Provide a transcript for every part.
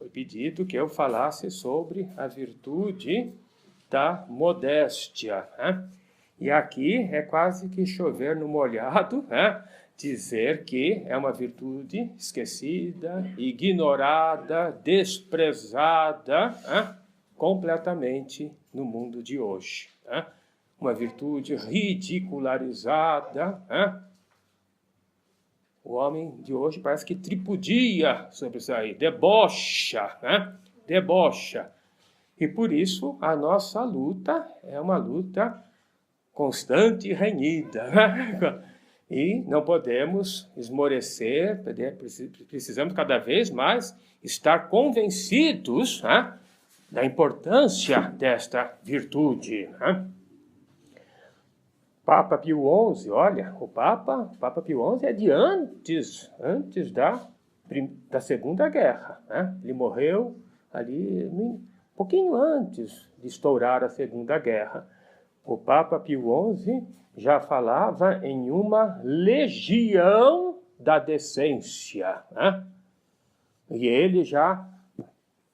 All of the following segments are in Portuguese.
foi pedido que eu falasse sobre a virtude da modéstia, né? E aqui é quase que chover no molhado, né? Dizer que é uma virtude esquecida, ignorada, desprezada, né? Completamente no mundo de hoje, né? Uma virtude ridicularizada, né? O homem de hoje parece que tripudia sobre isso aí, debocha, né? Debocha. E por isso a nossa luta é uma luta constante e renhida, né? E não podemos esmorecer, precisamos cada vez mais estar convencidos, né, da importância desta virtude, né? Papa Pio XI, olha, o Papa Pio XI é de antes da Segunda Guerra, né? Ele morreu ali um pouquinho antes de estourar a Segunda Guerra. O Papa Pio XI já falava em uma legião da decência, né? E ele já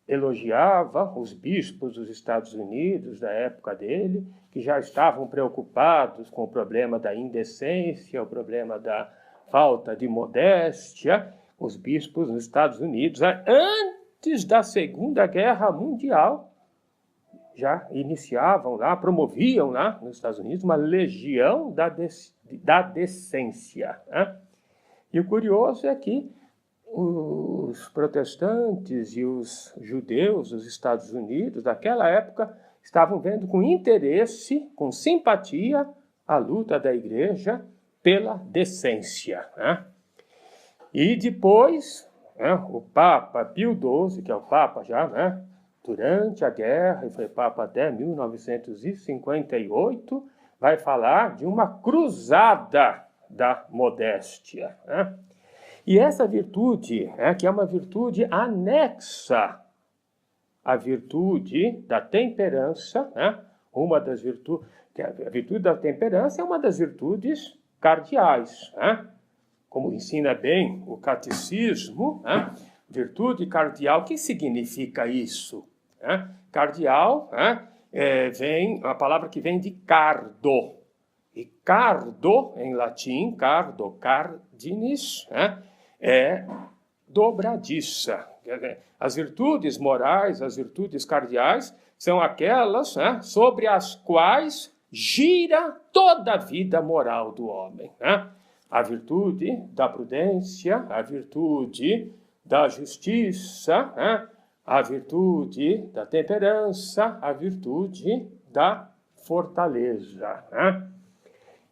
elogiava os bispos dos Estados Unidos da época dele, que já estavam preocupados com o problema da indecência, o problema da falta de modéstia. Os bispos nos Estados Unidos, antes da Segunda Guerra Mundial, já iniciavam lá, promoviam lá nos Estados Unidos uma legião da decência, né? E o curioso é que os protestantes e os judeus dos Estados Unidos, daquela época, estavam vendo com interesse, com simpatia, a luta da igreja pela decência, né? E depois, né, o Papa Pio XII, que é o Papa já, né, durante a guerra, e foi Papa até 1958, vai falar de uma cruzada da modéstia, né? E essa virtude, que é uma virtude anexa à virtude da temperança, né? Uma das virtudes, a virtude da temperança é uma das virtudes cardeais, né? Como ensina bem o catecismo, né? Virtude cardeal, o que significa isso? Cardeal, vem a palavra que vem de cardo. E cardo, em latim, cardo, cardinis, é dobradiça. As virtudes morais, as virtudes cardeais, são aquelas, sobre as quais gira toda a vida moral do homem, né? A virtude da prudência, a virtude da justiça, a virtude da temperança, a virtude da fortaleza, né?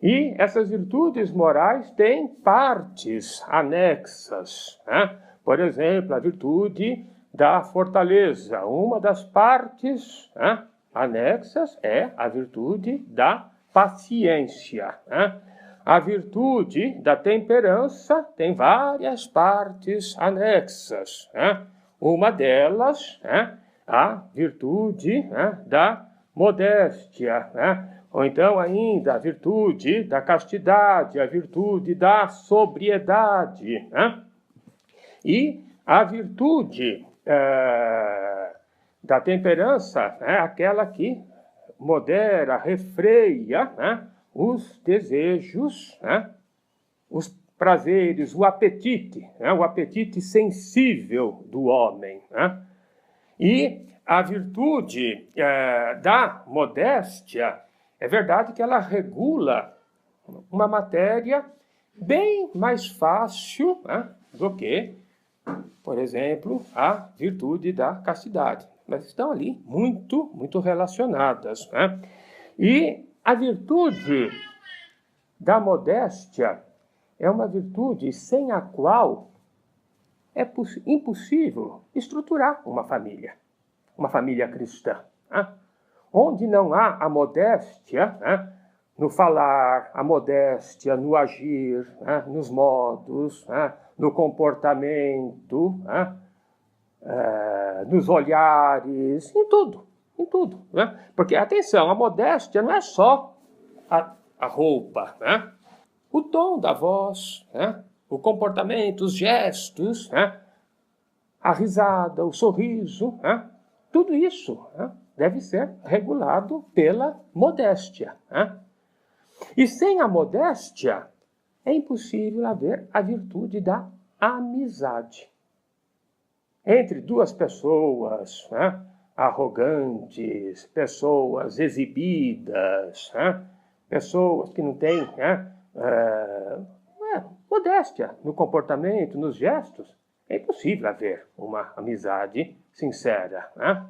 E essas virtudes morais têm partes anexas, né? Por exemplo, a virtude da fortaleza. Uma das partes, né, anexas é a virtude da paciência, né? A virtude da temperança tem várias partes anexas, né? Uma delas, a virtude, da modéstia, né? Ou então ainda a virtude da castidade, a virtude da sobriedade, né? E a virtude da temperança é aquela que modera, refreia, né, os desejos, né, os prazeres, o apetite sensível do homem, né? E a virtude da modéstia, é verdade que ela regula uma matéria bem mais fácil, né, do que, por exemplo, a virtude da castidade. Mas estão ali muito, muito relacionadas, né? E a virtude da modéstia é uma virtude sem a qual é impossível estruturar uma família cristã, né? Onde não há a modéstia, né, no falar, a modéstia no agir, né, nos modos, né, no comportamento, né, nos olhares, em tudo, né? Porque, atenção, a modéstia não é só a roupa, né? O tom da voz, né? O comportamento, os gestos, né? a risada, o sorriso, né? Tudo isso, né, deve ser regulado pela modéstia, né? E sem a modéstia, é impossível haver a virtude da amizade. Entre duas pessoas, né, arrogantes, pessoas exibidas, né, pessoas que não têm modéstia no comportamento, nos gestos, é impossível haver uma amizade sincera, né?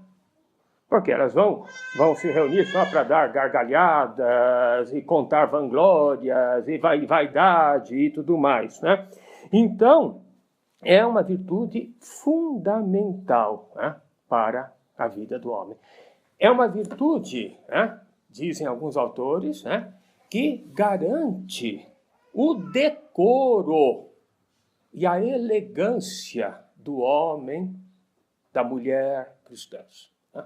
Porque elas vão se reunir só para dar gargalhadas e contar vanglórias e vaidade e tudo mais, né? Então, é uma virtude fundamental, né, para a vida do homem. É uma virtude, né, dizem alguns autores, né, que garante o decoro e a elegância do homem, da mulher cristãs. Né?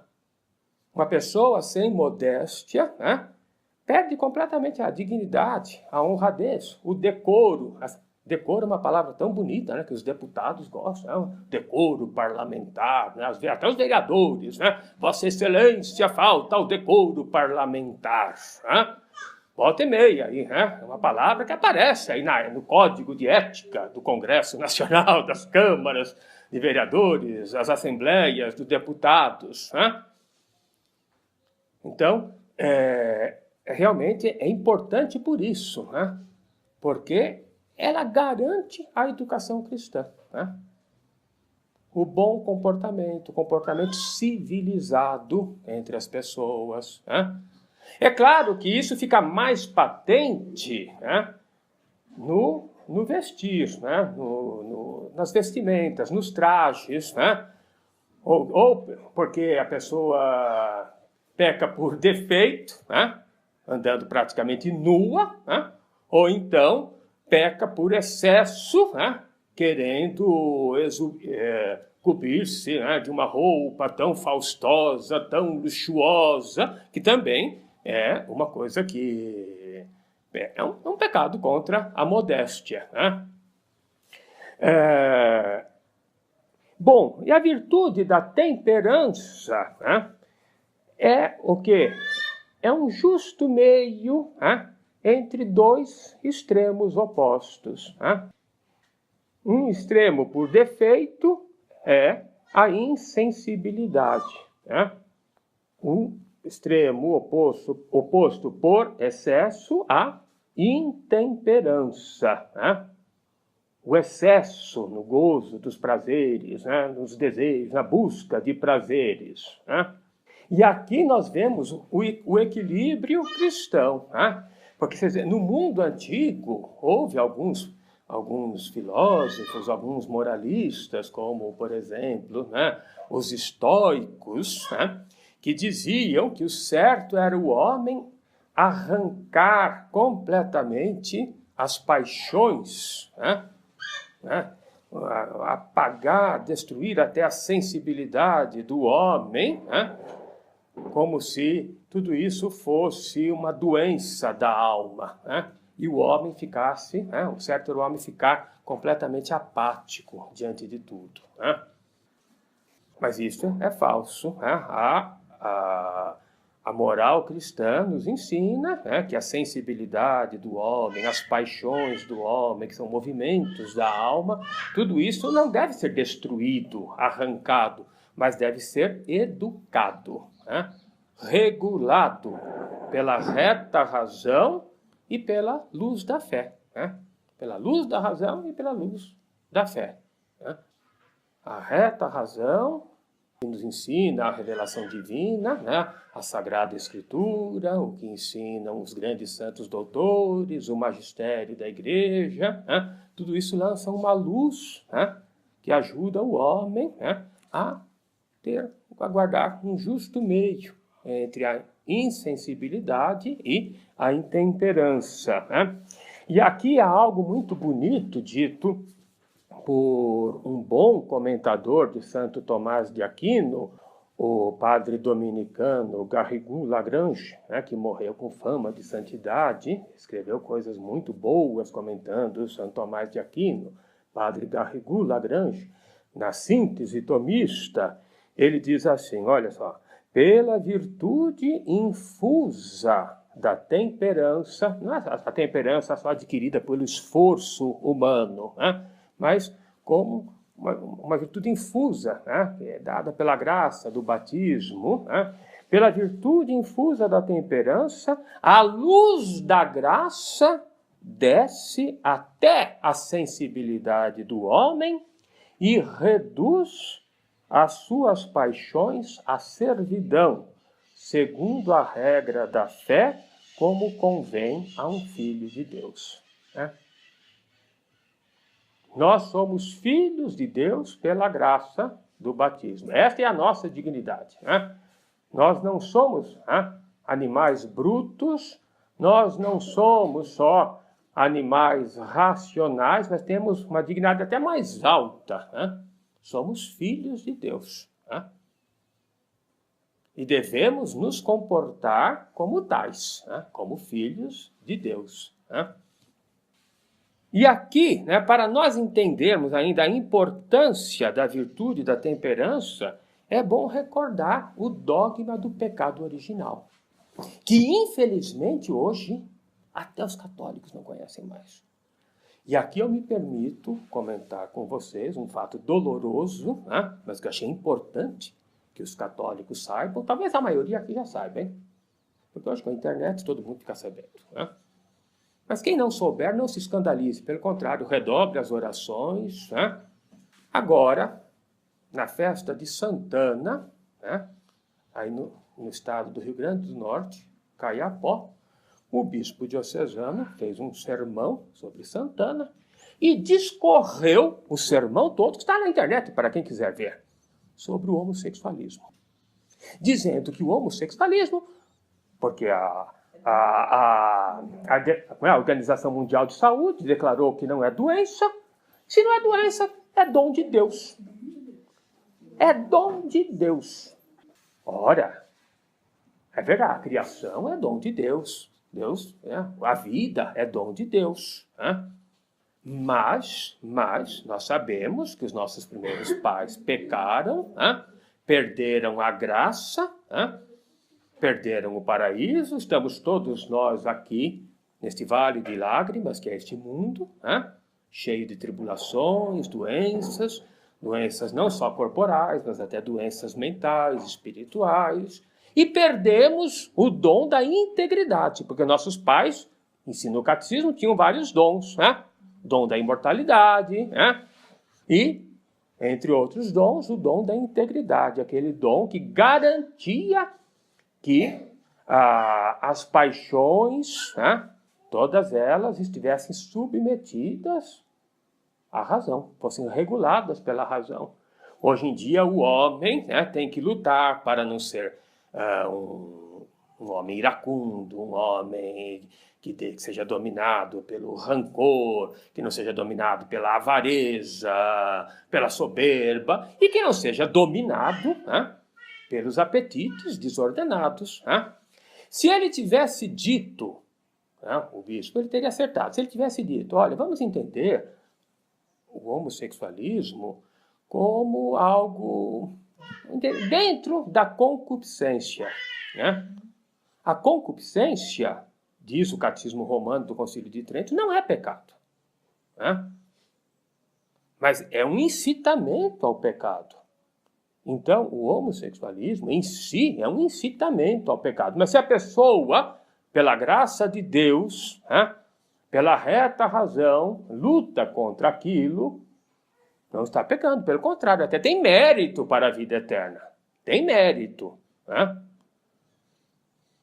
Uma pessoa sem modéstia, né, perde completamente a dignidade, a honradez, o decoro. Decoro é uma palavra tão bonita, né, que os deputados gostam, né? Decoro parlamentar, né? Até os vereadores, né? Vossa Excelência, falta o decoro parlamentar. Né? Volta e meia aí, né? É uma palavra que aparece aí no Código de Ética do Congresso Nacional, das câmaras de vereadores, das assembleias dos deputados. Né? Então, realmente é importante por isso, né? Porque ela garante a educação cristã, né? O bom comportamento, o comportamento civilizado entre as pessoas, né? É claro que isso fica mais patente, né, no vestir, né, nas vestimentas, nos trajes, né? Ou porque a pessoa peca por defeito, né, andando praticamente nua, né? Ou então peca por excesso, né, querendo cobrir-se, né, de uma roupa tão faustosa, tão luxuosa, que também é uma coisa que é um pecado contra a modéstia. Né? Bom, e a virtude da temperança, né, é o quê? É um justo meio, né, entre dois extremos opostos. Né? Um extremo por defeito é a insensibilidade. Né? Um extremo oposto por excesso a intemperança. Né? O excesso no gozo dos prazeres, né? Nos desejos, na busca de prazeres. Né? E aqui nós vemos o equilíbrio cristão. Né? Porque no mundo antigo houve alguns filósofos, alguns moralistas, como, por exemplo, né, os estoicos, né, que diziam que o certo era o homem arrancar completamente as paixões, né, apagar, destruir até a sensibilidade do homem, né, como se tudo isso fosse uma doença da alma, né? E o homem ficasse, né? O certo era o homem ficar completamente apático diante de tudo. Né? Mas isso é falso. Né? A moral cristã nos ensina, né, que a sensibilidade do homem, as paixões do homem, que são movimentos da alma, tudo isso não deve ser destruído, arrancado, mas deve ser educado, né? Regulado pela reta razão e pela luz da fé. Né? Pela luz da razão e pela luz da fé. Né? A reta razão que nos ensina a revelação divina, né? A Sagrada Escritura, o que ensinam os grandes santos doutores, o magistério da igreja, né? Tudo isso lança uma luz, né, que ajuda o homem, né, a guardar um justo meio entre a insensibilidade e a intemperança. Né? E aqui há algo muito bonito dito por um bom comentador de Santo Tomás de Aquino, o padre dominicano Garrigou Lagrange, né, que morreu com fama de santidade, escreveu coisas muito boas comentando Santo Tomás de Aquino, padre Garrigou Lagrange, na síntese tomista, ele diz assim, olha só, pela virtude infusa da temperança, não é a temperança só adquirida pelo esforço humano, né? Mas como uma virtude infusa, né? Que é dada pela graça do batismo, né? Pela virtude infusa da temperança, a luz da graça desce até a sensibilidade do homem e reduz as suas paixões à servidão, segundo a regra da fé, como convém a um filho de Deus. Né? Nós somos filhos de Deus pela graça do batismo. Esta é a nossa dignidade. Né? Nós não somos animais brutos, nós não somos só animais racionais, mas temos uma dignidade até mais alta. Né? Somos filhos de Deus. Né? E devemos nos comportar como tais, né? Como filhos de Deus. Né? E aqui, né, para nós entendermos ainda a importância da virtude da temperança, é bom recordar o dogma do pecado original, que infelizmente hoje até os católicos não conhecem mais. E aqui eu me permito comentar com vocês um fato doloroso, né, mas que eu achei importante que os católicos saibam, talvez a maioria aqui já saiba, hein? Porque eu acho que a internet todo mundo fica sabendo. Né? Mas quem não souber, não se escandalize, pelo contrário, redobre as orações. Né? Agora, na festa de Santana, né, aí no estado do Rio Grande do Norte, Caiapó, o bispo diocesano fez um sermão sobre Santana e discorreu o sermão todo, que está na internet para quem quiser ver, sobre o homossexualismo. Dizendo que o homossexualismo, porque a Organização Mundial de Saúde declarou que não é doença, se não é doença, é dom de Deus. É dom de Deus. Ora, é verdade, a criação é dom de Deus. Deus, a vida é dom de Deus. Né? Mas nós sabemos que os nossos primeiros pais pecaram, perderam a graça, perderam o paraíso, estamos todos nós aqui, neste vale de lágrimas, que é este mundo, cheio de tribulações, doenças não só corporais, mas até doenças mentais, espirituais, e perdemos o dom da integridade, porque nossos pais, ensino o catecismo, tinham vários dons, dom da imortalidade, e, entre outros dons, o dom da integridade, aquele dom que garantia que as paixões, todas elas estivessem submetidas à razão, fossem reguladas pela razão. Hoje em dia, o homem tem que lutar para não ser um homem iracundo, um homem que seja dominado pelo rancor, que não seja dominado pela avareza, pela soberba, e que não seja dominado pelos apetites desordenados. Se ele tivesse dito, o bispo, ele teria acertado, se ele tivesse dito, olha, vamos entender o homossexualismo como algo dentro da concupiscência. A concupiscência, diz o Catecismo Romano do Concílio de Trento, não é pecado. Mas é um incitamento ao pecado. Então, o homossexualismo em si é um incitamento ao pecado. Mas se a pessoa, pela graça de Deus, pela reta razão, luta contra aquilo, não está pecando. Pelo contrário, até tem mérito para a vida eterna. Tem mérito.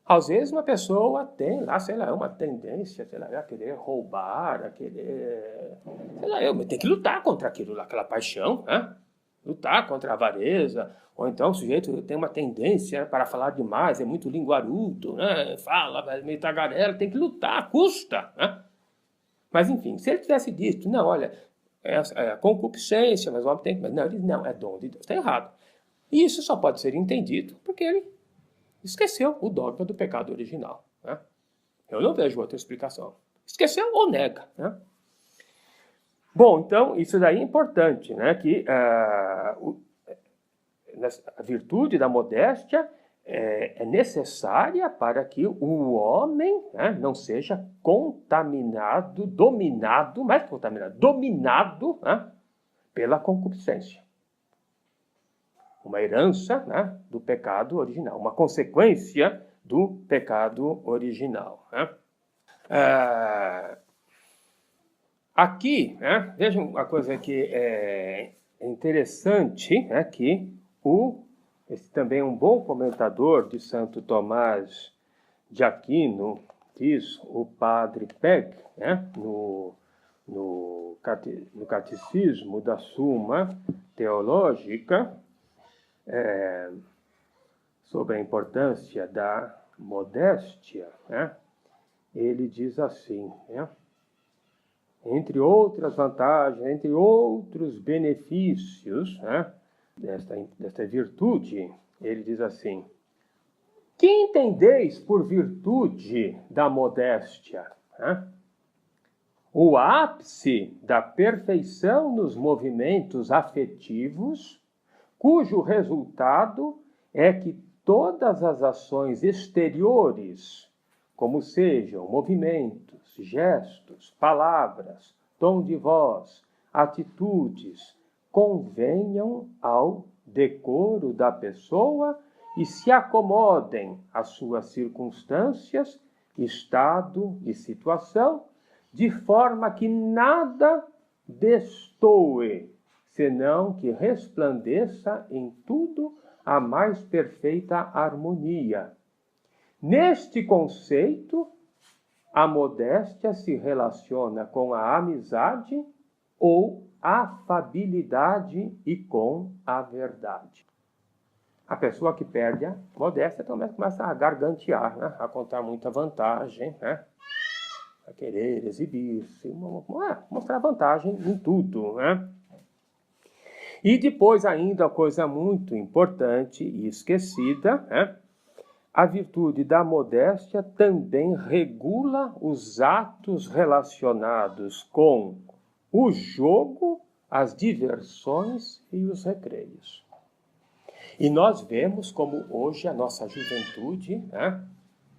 Às vezes uma pessoa tem lá, sei lá, uma tendência, sei lá, a querer roubar, a querer... Sei lá, mas tem que lutar contra aquilo lá, aquela paixão, lutar contra a avareza, ou então o sujeito tem uma tendência para falar demais, é muito linguarudo, fala, vai meio tagarela, tem que lutar, custa. Mas enfim, se ele tivesse dito, não, olha, é a concupiscência, mas o homem tem que... Não, ele não, é dom de Deus, está errado. E isso só pode ser entendido porque ele esqueceu o dogma do pecado original. Eu não vejo outra explicação. Esqueceu ou nega. Bom, então, isso daí é importante, né? Que a virtude da modéstia é necessária para que o homem, né, não seja contaminado, dominado, mais contaminado, dominado, né, pela concupiscência. Uma herança, né, do pecado original, uma consequência do pecado original. Né? Aqui, né, vejam uma coisa que é interessante, né, que esse também é um bom comentador de Santo Tomás de Aquino, diz o padre Peg, né, no Catecismo da Suma Teológica, sobre a importância da modéstia, né, ele diz assim, né, entre outras vantagens, entre outros benefícios, né, desta virtude, ele diz assim: que entendeis por virtude da modéstia? Né? O ápice da perfeição nos movimentos afetivos, cujo resultado é que todas as ações exteriores, como sejam movimentos, gestos, palavras, tom de voz, atitudes, convenham ao decoro da pessoa e se acomodem às suas circunstâncias, estado e situação, de forma que nada destoe, senão que resplandeça em tudo a mais perfeita harmonia. Neste conceito, a modéstia se relaciona com a amizade ou afabilidade e com a verdade. A pessoa que perde a modéstia também começa a gargantear, né? A contar muita vantagem, né? A querer exibir-se, mostrar vantagem em tudo, né? E depois ainda, coisa muito importante e esquecida, né? A virtude da modéstia também regula os atos relacionados com o jogo, as diversões e os recreios. E nós vemos como hoje a nossa juventude, né,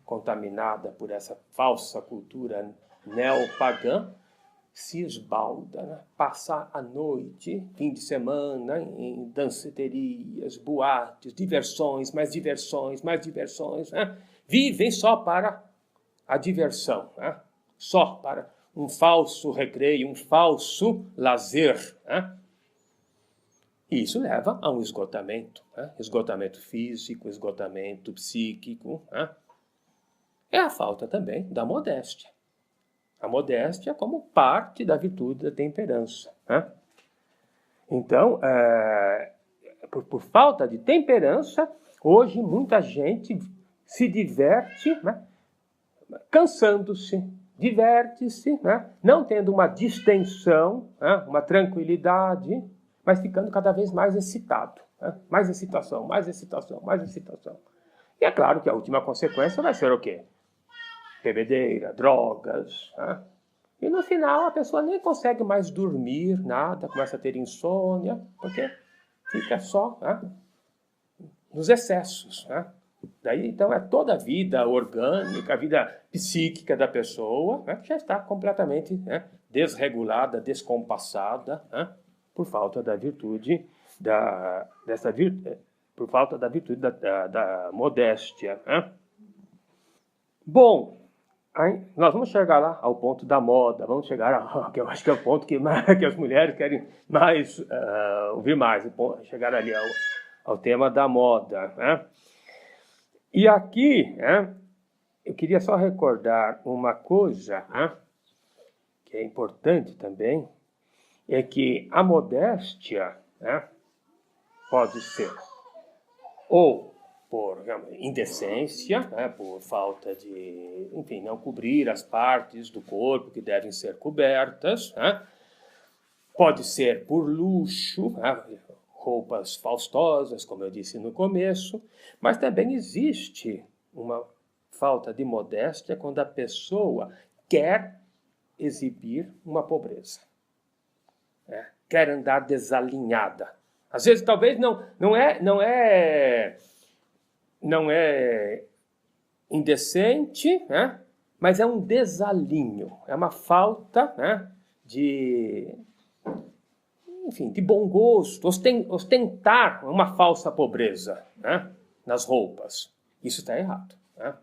contaminada por essa falsa cultura neopagã, se esbalda, né? Passa a noite, fim de semana, em danceterias, boates, diversões, mais diversões, mais diversões. Né? Vivem só para a diversão, né? Só para um falso recreio, um falso lazer. Né? E isso leva a um esgotamento, né? Esgotamento físico, esgotamento psíquico. Né? É a falta também da modéstia. A modéstia como parte da virtude da temperança. Né? Então, por falta de temperança, hoje muita gente se diverte, né? Cansando-se, diverte-se, né? Não tendo uma distensão, né? Uma tranquilidade, mas ficando cada vez mais excitado. Né? Mais excitação, mais excitação, mais excitação. E é claro que a última consequência vai ser o quê? Bebedeira, drogas. Né? E no final a pessoa nem consegue mais dormir, nada, começa a ter insônia, porque fica só, né, nos excessos. Né? Daí, então, é toda a vida orgânica, a vida psíquica da pessoa, né, que já está completamente, né, desregulada, descompassada, né, por falta da virtude por falta da virtude da modéstia. Né? Bom, aí nós vamos chegar lá ao ponto da moda, vamos chegar, que eu acho que é o ponto que as mulheres querem mais ouvir mais, chegar ali ao tema da moda. Né? E aqui, né, eu queria só recordar uma coisa, né, que é importante também, é que a modéstia, né, pode ser ou por indecência, né, por falta de, enfim, não cobrir as partes do corpo que devem ser cobertas, né? Pode ser por luxo, né, roupas faustosas, como eu disse no começo, mas também existe uma falta de modéstia quando a pessoa quer exibir uma pobreza. quer andar desalinhada. Às vezes, talvez não é indecente, né? Mas é um desalinho, é uma falta, né, de bom gosto, ostentar uma falsa pobreza, né, nas roupas. Isso está errado. Né?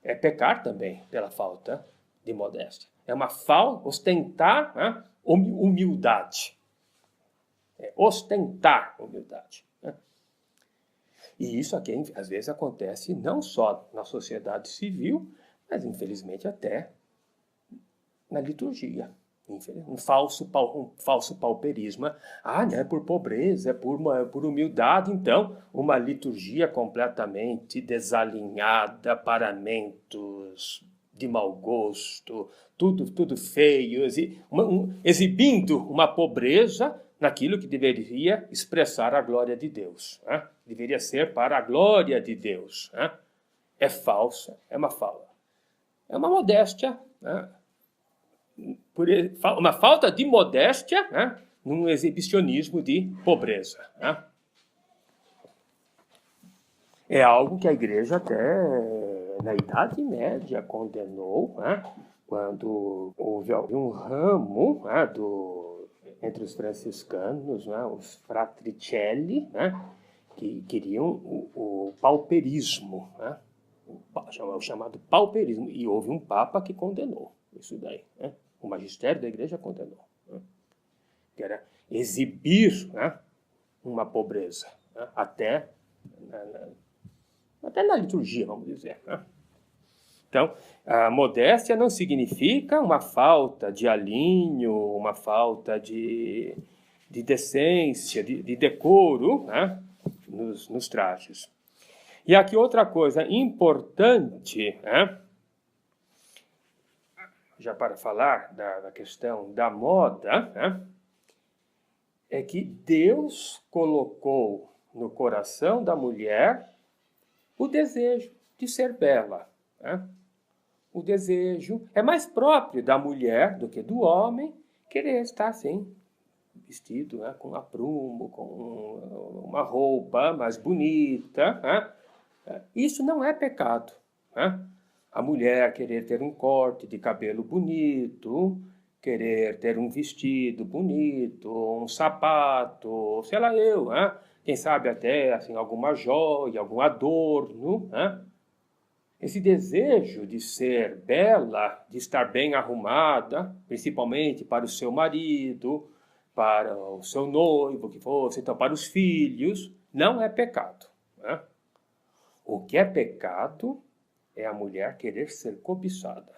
É pecar também pela falta de modéstia. É uma falta, ostentar, né, humildade. É ostentar humildade. Né? E isso aqui, às vezes, acontece não só na sociedade civil, mas, infelizmente, até na liturgia. Um falso pauperismo. Não é por pobreza, é por humildade. Então, uma liturgia completamente desalinhada, paramentos de mau gosto, tudo feio, exibindo uma pobreza naquilo que deveria expressar a glória de Deus. Né? Deveria ser para a glória de Deus. Né? É falsa, é uma falsa. É uma modéstia, né? Uma falta de modéstia, né? Num exibicionismo de pobreza. Né? É algo que a igreja até na Idade Média condenou, né? Quando houve um ramo, né, entre os franciscanos, né, os fratricelli, né, que queriam o pauperismo, né? O chamado pauperismo. E houve um papa que condenou isso daí. Né? O magistério da igreja condenou. Né? Que era exibir, né, uma pobreza. Né? Até na liturgia, vamos dizer. Né? Então, a modéstia não significa uma falta de alinho, uma falta de decência, de decoro, né, nos trajes. E aqui outra coisa importante, né, já para falar da questão da moda, né, é que Deus colocou no coração da mulher o desejo de ser bela. Né? O desejo é mais próprio da mulher do que do homem querer estar assim, vestido, né, com aprumo, com uma roupa mais bonita. Né? Isso não é pecado. Né? A mulher querer ter um corte de cabelo bonito, querer ter um vestido bonito, um sapato, sei lá eu, né? Quem sabe até assim, alguma joia, algum adorno. Né? Esse desejo de ser bela, de estar bem arrumada, principalmente para o seu marido, para o seu noivo, que fosse, então para os filhos, não é pecado. Né? O que é pecado é a mulher querer ser cobiçada.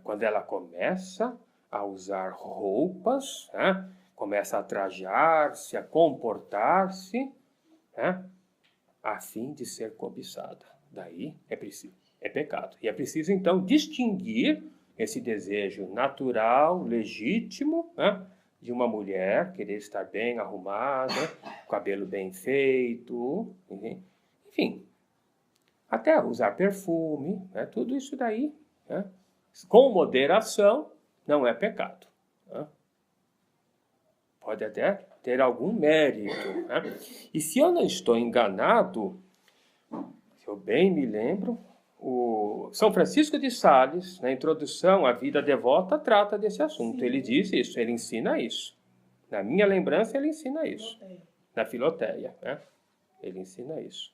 Quando ela começa a usar roupas, né, começa a trajar-se, a comportar-se, né, a fim de ser cobiçada. Daí é pecado. E é preciso, então, distinguir esse desejo natural, legítimo, né, de uma mulher querer estar bem arrumada, cabelo bem feito, enfim, até usar perfume, né, tudo isso daí, né, com moderação, não é pecado. Né? Pode até ter algum mérito. Né? E se eu não estou enganado, se eu bem me lembro, o São Francisco de Sales, na introdução à vida devota, trata desse assunto. Sim. Ele diz isso, ele ensina isso. Na minha lembrança, ele ensina isso. Na Filoteia. Né? Ele ensina isso.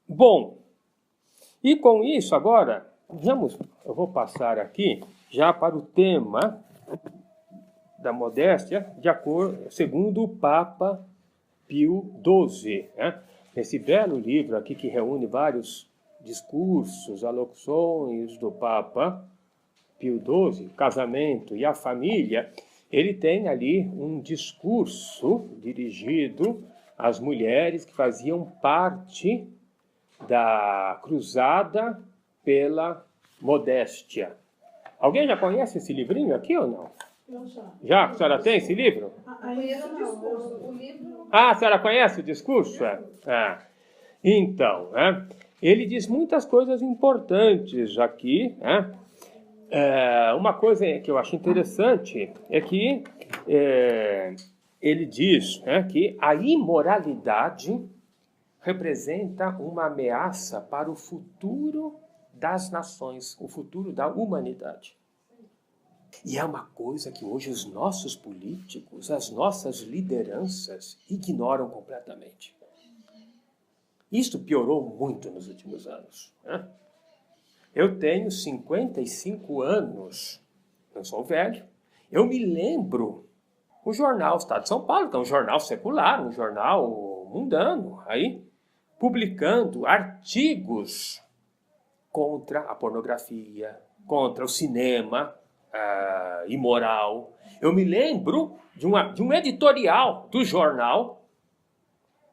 Bom, e com isso, agora, eu vou passar aqui já para o tema da modéstia, segundo o Papa Pio XII. Né? Esse belo livro aqui que reúne vários discursos, alocuções do Papa Pio XII, Casamento e a Família, ele tem ali um discurso dirigido às mulheres que faziam parte da cruzada pela modéstia. Alguém já conhece esse livrinho aqui ou não? Eu já. Já? A senhora tem esse livro? Conheço o discurso. O livro... A senhora conhece o discurso? Então, ele diz muitas coisas importantes aqui, Uma coisa que eu acho interessante é que ele diz, né, que a imoralidade representa uma ameaça para o futuro das nações, o futuro da humanidade. E é uma coisa que hoje os nossos políticos, as nossas lideranças ignoram completamente. Isto piorou muito nos últimos anos, né? Eu tenho 55 anos, não sou velho. Eu me lembro o jornal Estado de São Paulo, que é um jornal secular, um jornal mundano, aí, publicando artigos contra a pornografia, contra o cinema imoral. Eu me lembro de um editorial do jornal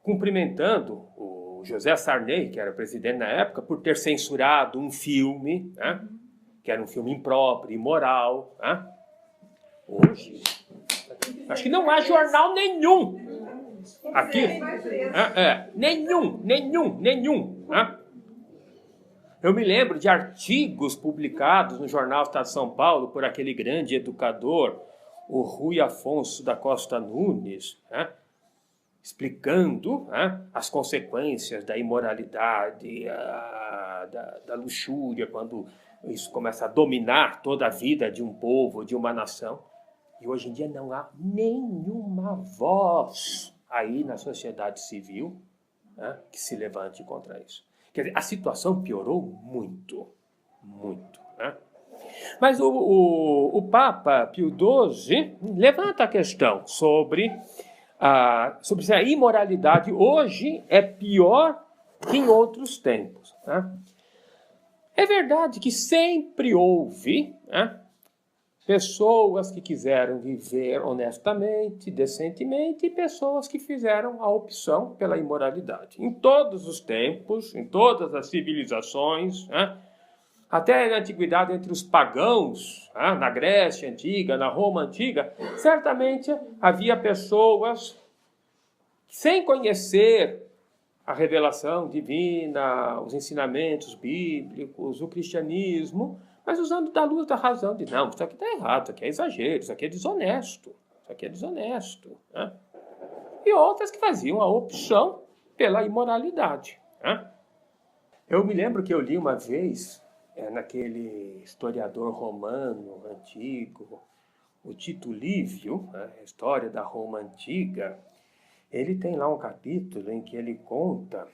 cumprimentando o José Sarney, que era presidente na época, por ter censurado um filme, né, que era um filme impróprio, imoral. Né? Hoje, acho que não há jornal nenhum aqui. Nenhum. Né? Eu me lembro de artigos publicados no jornal Estado de São Paulo por aquele grande educador, o Rui Afonso da Costa Nunes, né? Explicando, né, as consequências da imoralidade, da luxúria, quando isso começa a dominar toda a vida de um povo, de uma nação. E hoje em dia não há nenhuma voz aí na sociedade civil, né, que se levante contra isso. Quer dizer, a situação piorou muito. Né? Mas o Papa Pio XII levanta a questão sobre se a imoralidade hoje é pior que em outros tempos. Né? É verdade que sempre houve, né, pessoas que quiseram viver honestamente, decentemente, e pessoas que fizeram a opção pela imoralidade. Em todos os tempos, em todas as civilizações, né, até na antiguidade entre os pagãos, né, na Grécia Antiga, na Roma Antiga, certamente havia pessoas sem conhecer a revelação divina, os ensinamentos bíblicos, o cristianismo, mas usando da luz da razão, de não, isso aqui está errado, isso aqui é exagero, isso aqui é desonesto, Né? E outras que faziam a opção pela imoralidade. Né? Eu me lembro que eu li uma vez, naquele historiador romano antigo, o Tito Livio, né, a história da Roma Antiga, ele tem lá um capítulo em que ele conta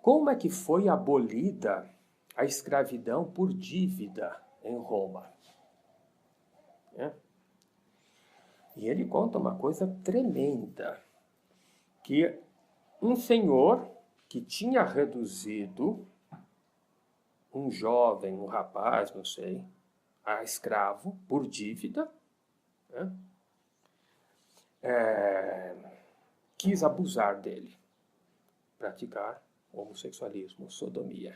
como é que foi abolida a escravidão por dívida em Roma. E ele conta uma coisa tremenda, que um senhor que tinha reduzido um jovem, um rapaz, não sei, a escravo por dívida, né, quis abusar dele, praticar homossexualismo, sodomia.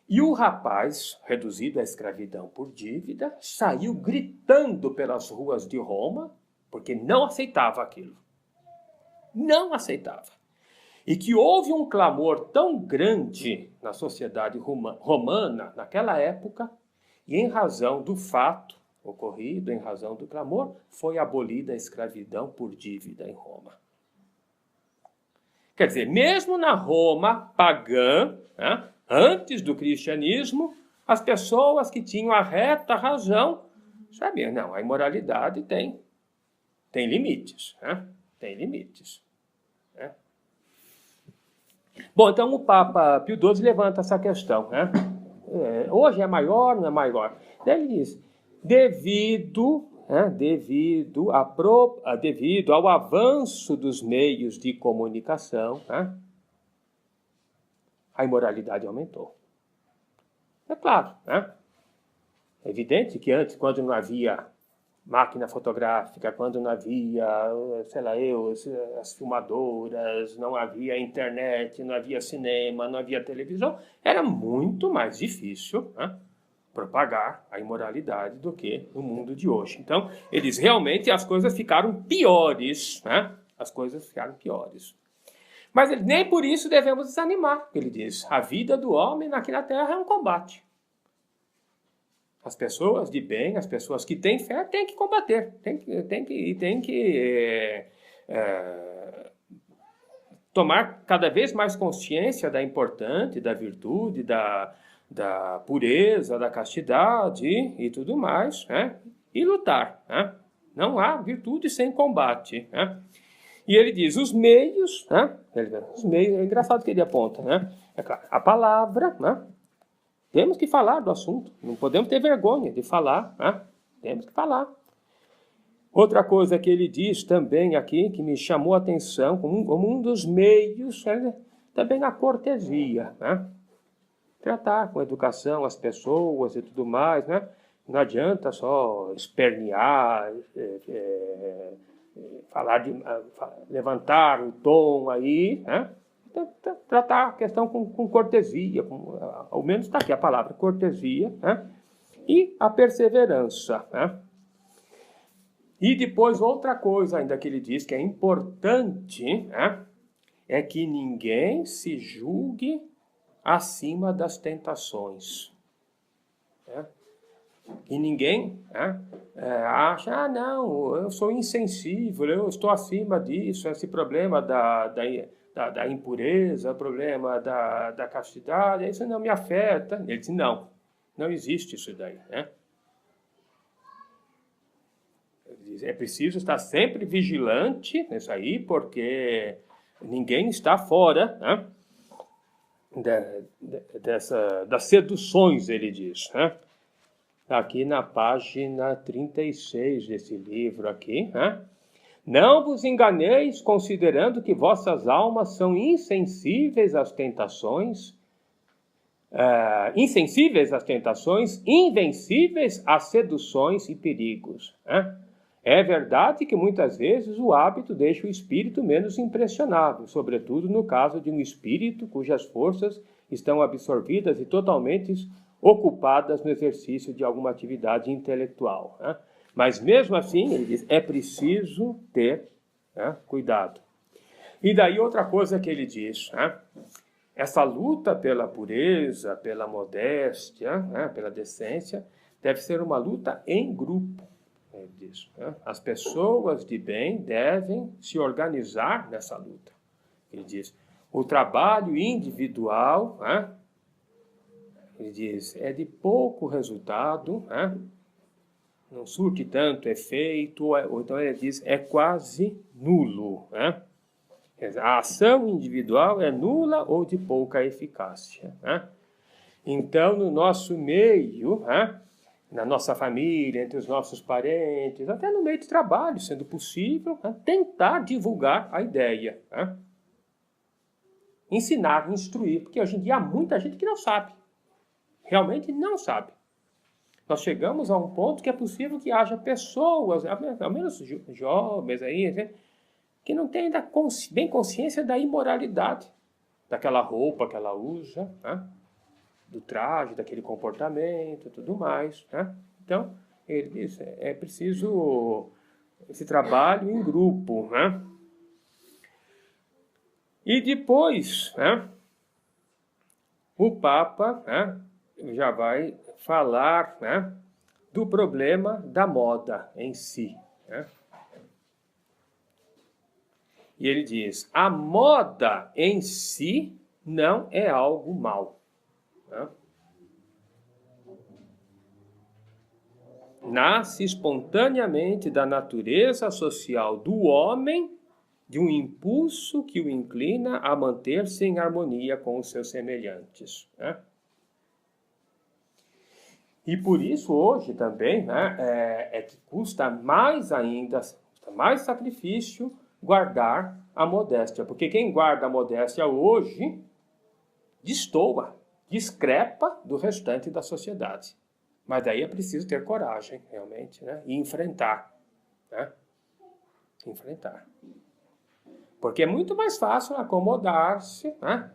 E o rapaz, reduzido à escravidão por dívida, saiu gritando pelas ruas de Roma, porque não aceitava aquilo. Não aceitava. E que houve um clamor tão grande na sociedade romana naquela época, e em razão do fato ocorrido, em razão do clamor, foi abolida a escravidão por dívida em Roma. Quer dizer, mesmo na Roma pagã, né, antes do cristianismo, as pessoas que tinham a reta razão sabiam, não, a imoralidade tem limites. Né? Tem limites. Né? Bom, então o Papa Pio XII levanta essa questão. Né? Hoje é maior, não é maior? Daí ele diz, devido ao avanço dos meios de comunicação, né, a imoralidade aumentou. É claro, né? É evidente que antes, quando não havia máquina fotográfica, quando não havia, as filmadoras, não havia internet, não havia cinema, não havia televisão, era muito mais difícil, né, propagar a imoralidade do que no mundo de hoje. Então, eles realmente, as coisas ficaram piores, né? As coisas ficaram piores. Mas nem por isso devemos desanimar, ele diz. A vida do homem aqui na Terra é um combate. As pessoas de bem, as pessoas que têm fé, têm que combater, tem que tomar cada vez mais consciência da importância, da virtude, da pureza, da castidade e tudo mais, né? E lutar, né? Não há virtude sem combate, né? E ele diz, os meios, né? Os meios, é engraçado que ele aponta, né? É claro, a palavra, né? Temos que falar do assunto, não podemos ter vergonha de falar, né? Temos que falar. Outra coisa que ele diz também aqui, que me chamou a atenção, como um dos meios, também a cortesia, né? Tratar com educação as pessoas e tudo mais, né? Não adianta só espernear, levantar o tom aí, né? Tratar a questão com cortesia, ao menos está aqui a palavra cortesia, né? E a perseverança, né? E depois outra coisa ainda que ele diz que é importante, né? É que ninguém se julgue acima das tentações, né? E ninguém, né, acha, não, eu sou insensível, eu estou acima disso, esse problema da impureza, o problema da castidade, isso não me afeta. Ele diz, não existe isso daí, né? Ele diz, é preciso estar sempre vigilante nisso aí, porque ninguém está fora, né, das seduções, ele diz, né? Aqui na página 36 desse livro aqui, né? Não vos enganeis, considerando que vossas almas são insensíveis às tentações, invencíveis às seduções e perigos, né? É verdade que muitas vezes o hábito deixa o espírito menos impressionável, sobretudo no caso de um espírito cujas forças estão absorvidas e totalmente ocupadas no exercício de alguma atividade intelectual, né? Mas mesmo assim, ele diz, é preciso ter, né, cuidado. E daí outra coisa que ele diz, né? Essa luta pela pureza, pela modéstia, né, pela decência, deve ser uma luta em grupo, ele diz, né? As pessoas de bem devem se organizar nessa luta. Ele diz, o trabalho individual, né, ele diz, é de pouco resultado, né? Não surte tanto efeito, ou então ele diz, é quase nulo, né? Quer dizer, a ação individual é nula ou de pouca eficácia, né? Então, no nosso meio, né, na nossa família, entre os nossos parentes, até no meio de trabalho, sendo possível, né, tentar divulgar a ideia, né? Ensinar, instruir, porque hoje em dia há muita gente que não sabe. Realmente não sabe. Nós chegamos a um ponto que é possível que haja pessoas, ao menos jovens aí, né, que não têm ainda bem consciência da imoralidade daquela roupa que ela usa, né, do traje, daquele comportamento, tudo mais, né? Então, ele diz, é preciso esse trabalho em grupo, né? E depois, né, o Papa, né, já vai falar, né, do problema da moda em si, né? E ele diz, a moda em si não é algo mau, né? Nasce espontaneamente da natureza social do homem, de um impulso que o inclina a manter-se em harmonia com os seus semelhantes, né? E por isso hoje também, né, é que custa mais ainda, custa mais sacrifício guardar a modéstia. Porque quem guarda a modéstia hoje destoa, discrepa do restante da sociedade. Mas daí é preciso ter coragem, realmente, né, e enfrentar, né? Enfrentar. Porque é muito mais fácil acomodar-se, né?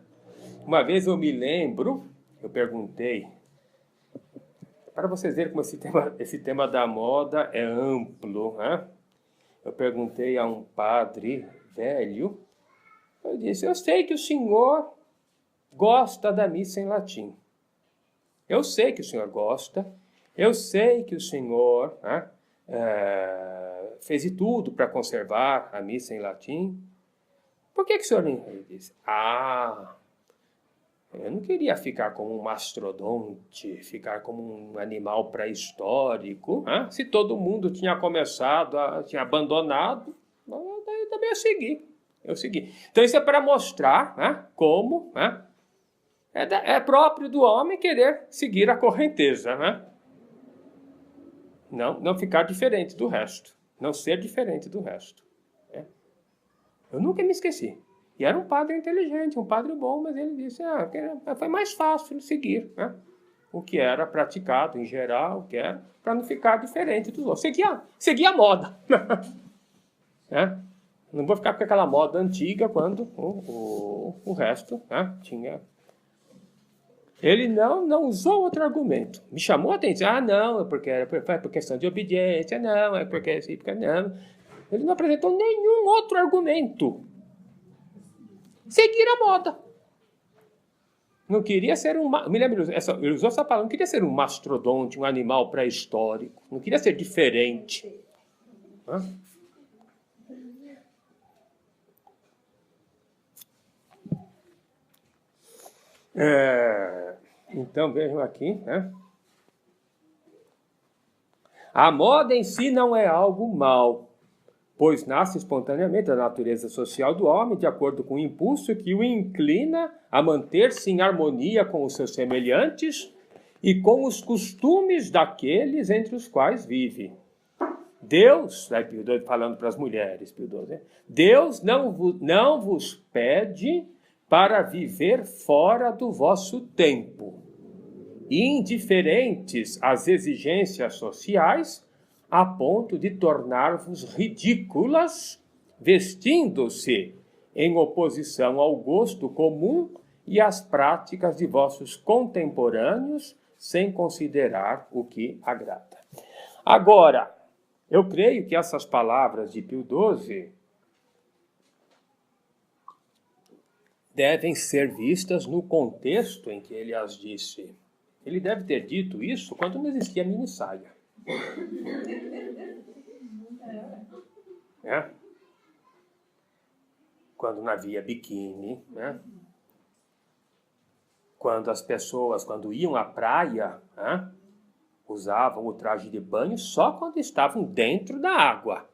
Uma vez eu me lembro, eu perguntei, para vocês verem como esse tema da moda é amplo, né? Eu perguntei a um padre velho, eu disse, eu sei que o senhor gosta da missa em latim. Eu sei que o senhor gosta, Eu sei que o senhor, né, fez de tudo para conservar a missa em latim. Por que o senhor não... Ele disse, eu não queria ficar como um mastrodonte, ficar como um animal pré-histórico. Né? Se todo mundo tinha tinha abandonado, daí eu também eu segui. Então isso é para mostrar, né, como, né, é próprio do homem querer seguir a correnteza, né? Não ficar diferente do resto, não ser diferente do resto. Né? Eu nunca me esqueci. E era um padre inteligente, um padre bom, mas ele disse, foi mais fácil seguir, né, o que era praticado em geral, o que era, para não ficar diferente dos outros. Seguia a moda. Né? Não vou ficar com aquela moda antiga quando o resto, né, tinha... Ele não usou outro argumento. Me chamou a atenção. Não, é por questão de obediência, não, é porque assim, porque não. Ele não apresentou nenhum outro argumento. Seguir a moda. Não queria ser me lembro, ele usou essa palavra, não queria ser um mastrodonte, um animal pré-histórico. Não queria ser diferente. Então, vejam aqui, né? A moda em si não é algo mau, pois nasce espontaneamente da natureza social do homem, de acordo com o impulso que o inclina a manter-se em harmonia com os seus semelhantes e com os costumes daqueles entre os quais vive. Deus, Pio XII falando para as mulheres, Pio XII, Deus não vos pede para viver fora do vosso tempo, indiferentes às exigências sociais, a ponto de tornar-vos ridículas, vestindo-se em oposição ao gosto comum e às práticas de vossos contemporâneos, sem considerar o que agrada. Agora, eu creio que essas palavras de Pio XII devem ser vistas no contexto em que ele as disse. Ele deve ter dito isso quando não existia mini-saia. Né? Quando não havia biquíni, né? Quando as pessoas, quando iam à praia, né, usavam o traje de banho só quando estavam dentro da água.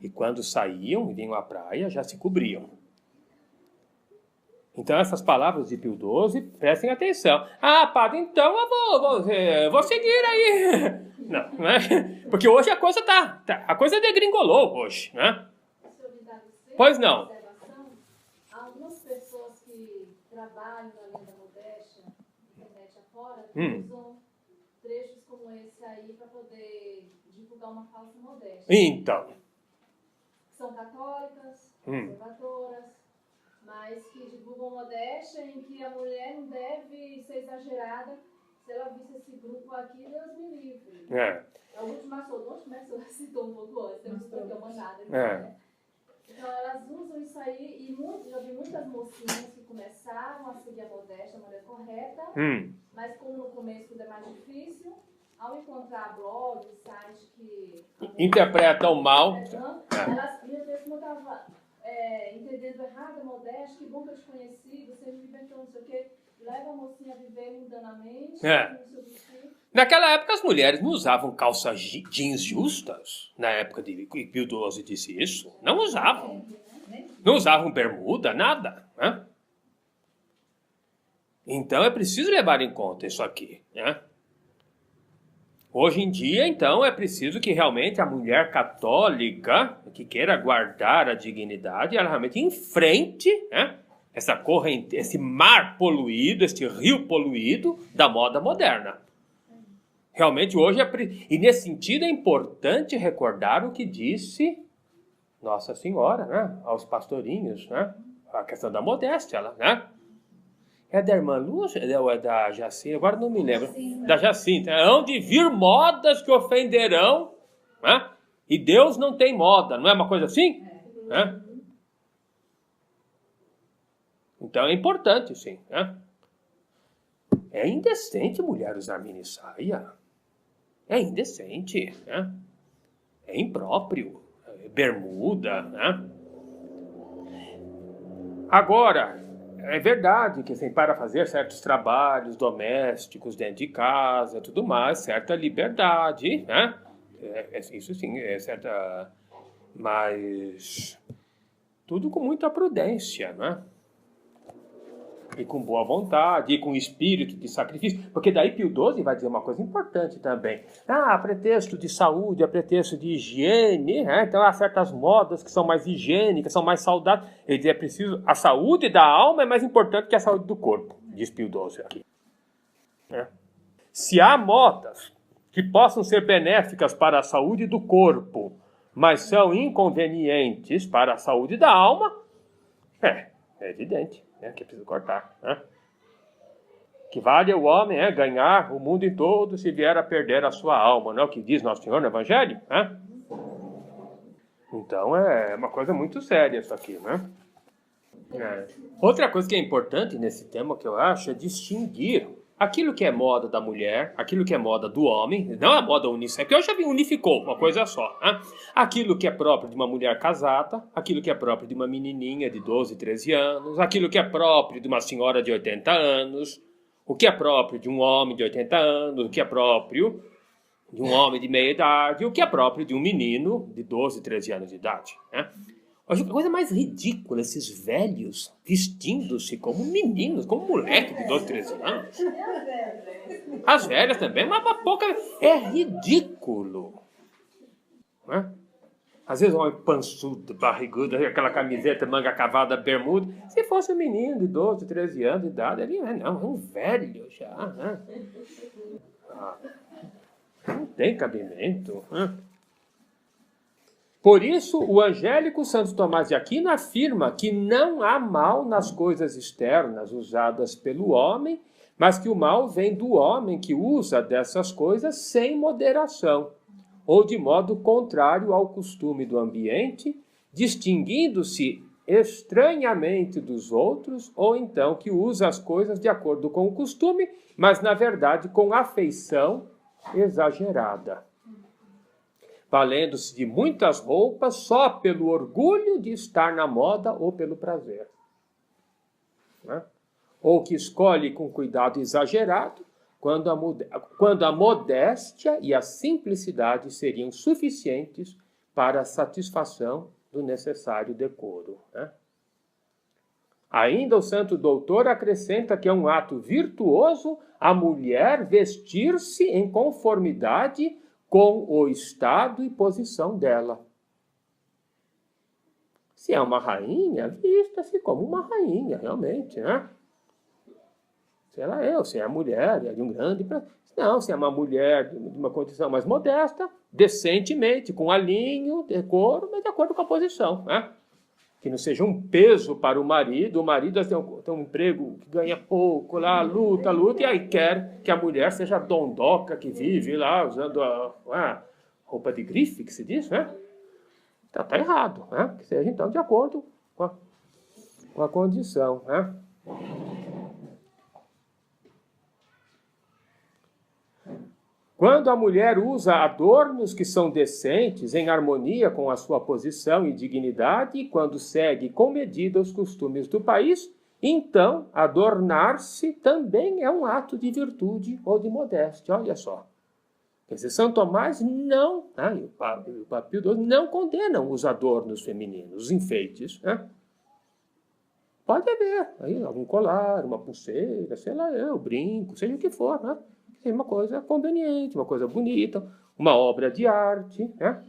E quando saíam e vinham à praia, já se cobriam. Então, essas palavras de Pio XII, prestem atenção. Padre, então eu vou seguir aí. Não é? Porque hoje a coisa degringolou hoje, né? Pois não. Algumas pessoas que trabalham na linha da modéstia, internet afora, usam trechos como esse aí para poder divulgar uma falsa modéstia. Então. São católicas, conservadoras, mas que divulgam modéstia em que a mulher não deve ser exagerada. Se ela visse esse grupo aqui, Deus me livre. É o último mastodonte, mas você citou um pouco antes, temos que ter uma nada. Né? Então elas usam isso aí e já vi muitas mocinhas que começaram a seguir a modéstia, a maneira correta, mas como no começo tudo é mais difícil, ao encontrar blogs, sites que interpretam mal, elas mesmo estavam entendendo errado a modéstia, que bom que eu te conheci, você me inventou não sei o quê, leva a mocinha a viver mundanamente, Naquela época as mulheres não usavam calças jeans justas, na época de Pio XII disse isso, não usavam. Não usavam bermuda, nada. Né? Então é preciso levar em conta isso aqui. Né? Hoje em dia, então, é preciso que realmente a mulher católica, que queira guardar a dignidade, ela realmente enfrente, né, essa corrente, esse mar poluído, este rio poluído da moda moderna. Realmente hoje e nesse sentido é importante recordar o que disse Nossa Senhora, né, aos pastorinhos, né, a questão da modéstia, né? É da irmã Lúcia ou é da Jacinta? Agora não me lembro. Da Jacinta. Hão de vir modas que ofenderão, né? E Deus não tem moda, não é uma coisa assim? Né? Então é importante, sim. Né? É indecente mulher usar mini saia. é indecente, né? É impróprio, é bermuda, né? Agora, é verdade que assim, para fazer certos trabalhos domésticos dentro de casa, tudo mais, certa liberdade, né? Isso sim, é certa... Mas tudo com muita prudência, né? E com boa vontade, e com espírito de sacrifício. Porque daí Pio XII vai dizer uma coisa importante também. A pretexto de saúde, a pretexto de higiene, né? Então há certas modas que são mais higiênicas, são mais saudáveis. Ele diz, é preciso... A saúde da alma é mais importante que a saúde do corpo, diz Pio XII aqui. Se há modas que possam ser benéficas para a saúde do corpo, mas são inconvenientes para a saúde da alma, é evidente, né, que é preciso cortar. Né? Que vale o homem ganhar o mundo em todo se vier a perder a sua alma, não é o que diz Nosso Senhor no Evangelho? Né? Então é uma coisa muito séria isso aqui, né? Outra coisa que é importante nesse tema, que eu acho, é distinguir aquilo que é moda da mulher, aquilo que é moda do homem, não a moda unissex, porque hoje já unificou uma coisa só. Né? Aquilo que é próprio de uma mulher casada, aquilo que é próprio de uma menininha de 12, 13 anos, aquilo que é próprio de uma senhora de 80 anos, o que é próprio de um homem de 80 anos, o que é próprio de um homem de meia idade, o que é próprio de um menino de 12, 13 anos de idade. Né? A coisa mais ridícula, esses velhos vestindo-se como meninos, como moleque de 12, 13 anos. As velhas também, mas uma pouca... É ridículo. Né? Às vezes um homem pançudo, barrigudo, aquela camiseta, manga cavada, bermuda. Se fosse um menino de 12, 13 anos de idade, ele não, é um velho já. Né? Não tem cabimento. Né? Por isso, o angélico Santo Tomás de Aquino afirma que não há mal nas coisas externas usadas pelo homem, mas que o mal vem do homem que usa dessas coisas sem moderação, ou de modo contrário ao costume do ambiente, distinguindo-se estranhamente dos outros, ou então que usa as coisas de acordo com o costume, mas na verdade com afeição exagerada, valendo-se de muitas roupas só pelo orgulho de estar na moda ou pelo prazer. Né? Ou que escolhe com cuidado exagerado, quando a modéstia e a simplicidade seriam suficientes para a satisfação do necessário decoro. Né? Ainda o santo doutor acrescenta que é um ato virtuoso a mulher vestir-se em conformidade com o estado e posição dela. Se é uma rainha, vista-se como uma rainha, realmente, né? Sei lá eu, se é a mulher de um grande... Não, se é uma mulher de uma condição mais modesta, decentemente, com alinho, decoro, mas de acordo com a posição, né? Que não seja um peso para o marido tem um emprego que ganha pouco lá, luta, e aí quer que a mulher seja dondoca, que vive lá usando a roupa de grife, que se diz, né? Então tá errado, né? Que seja então de acordo com a condição, né? Quando a mulher usa adornos que são decentes, em harmonia com a sua posição e dignidade, e quando segue com medida os costumes do país, então adornar-se também é um ato de virtude ou de modéstia. Olha só. Quer dizer, São Tomás não, e o Papa Pio XII não condenam os adornos femininos, os enfeites. Né? Pode haver aí algum colar, uma pulseira, sei lá eu, brinco, seja o que for, né? É uma coisa conveniente, uma coisa bonita, uma obra de arte, né?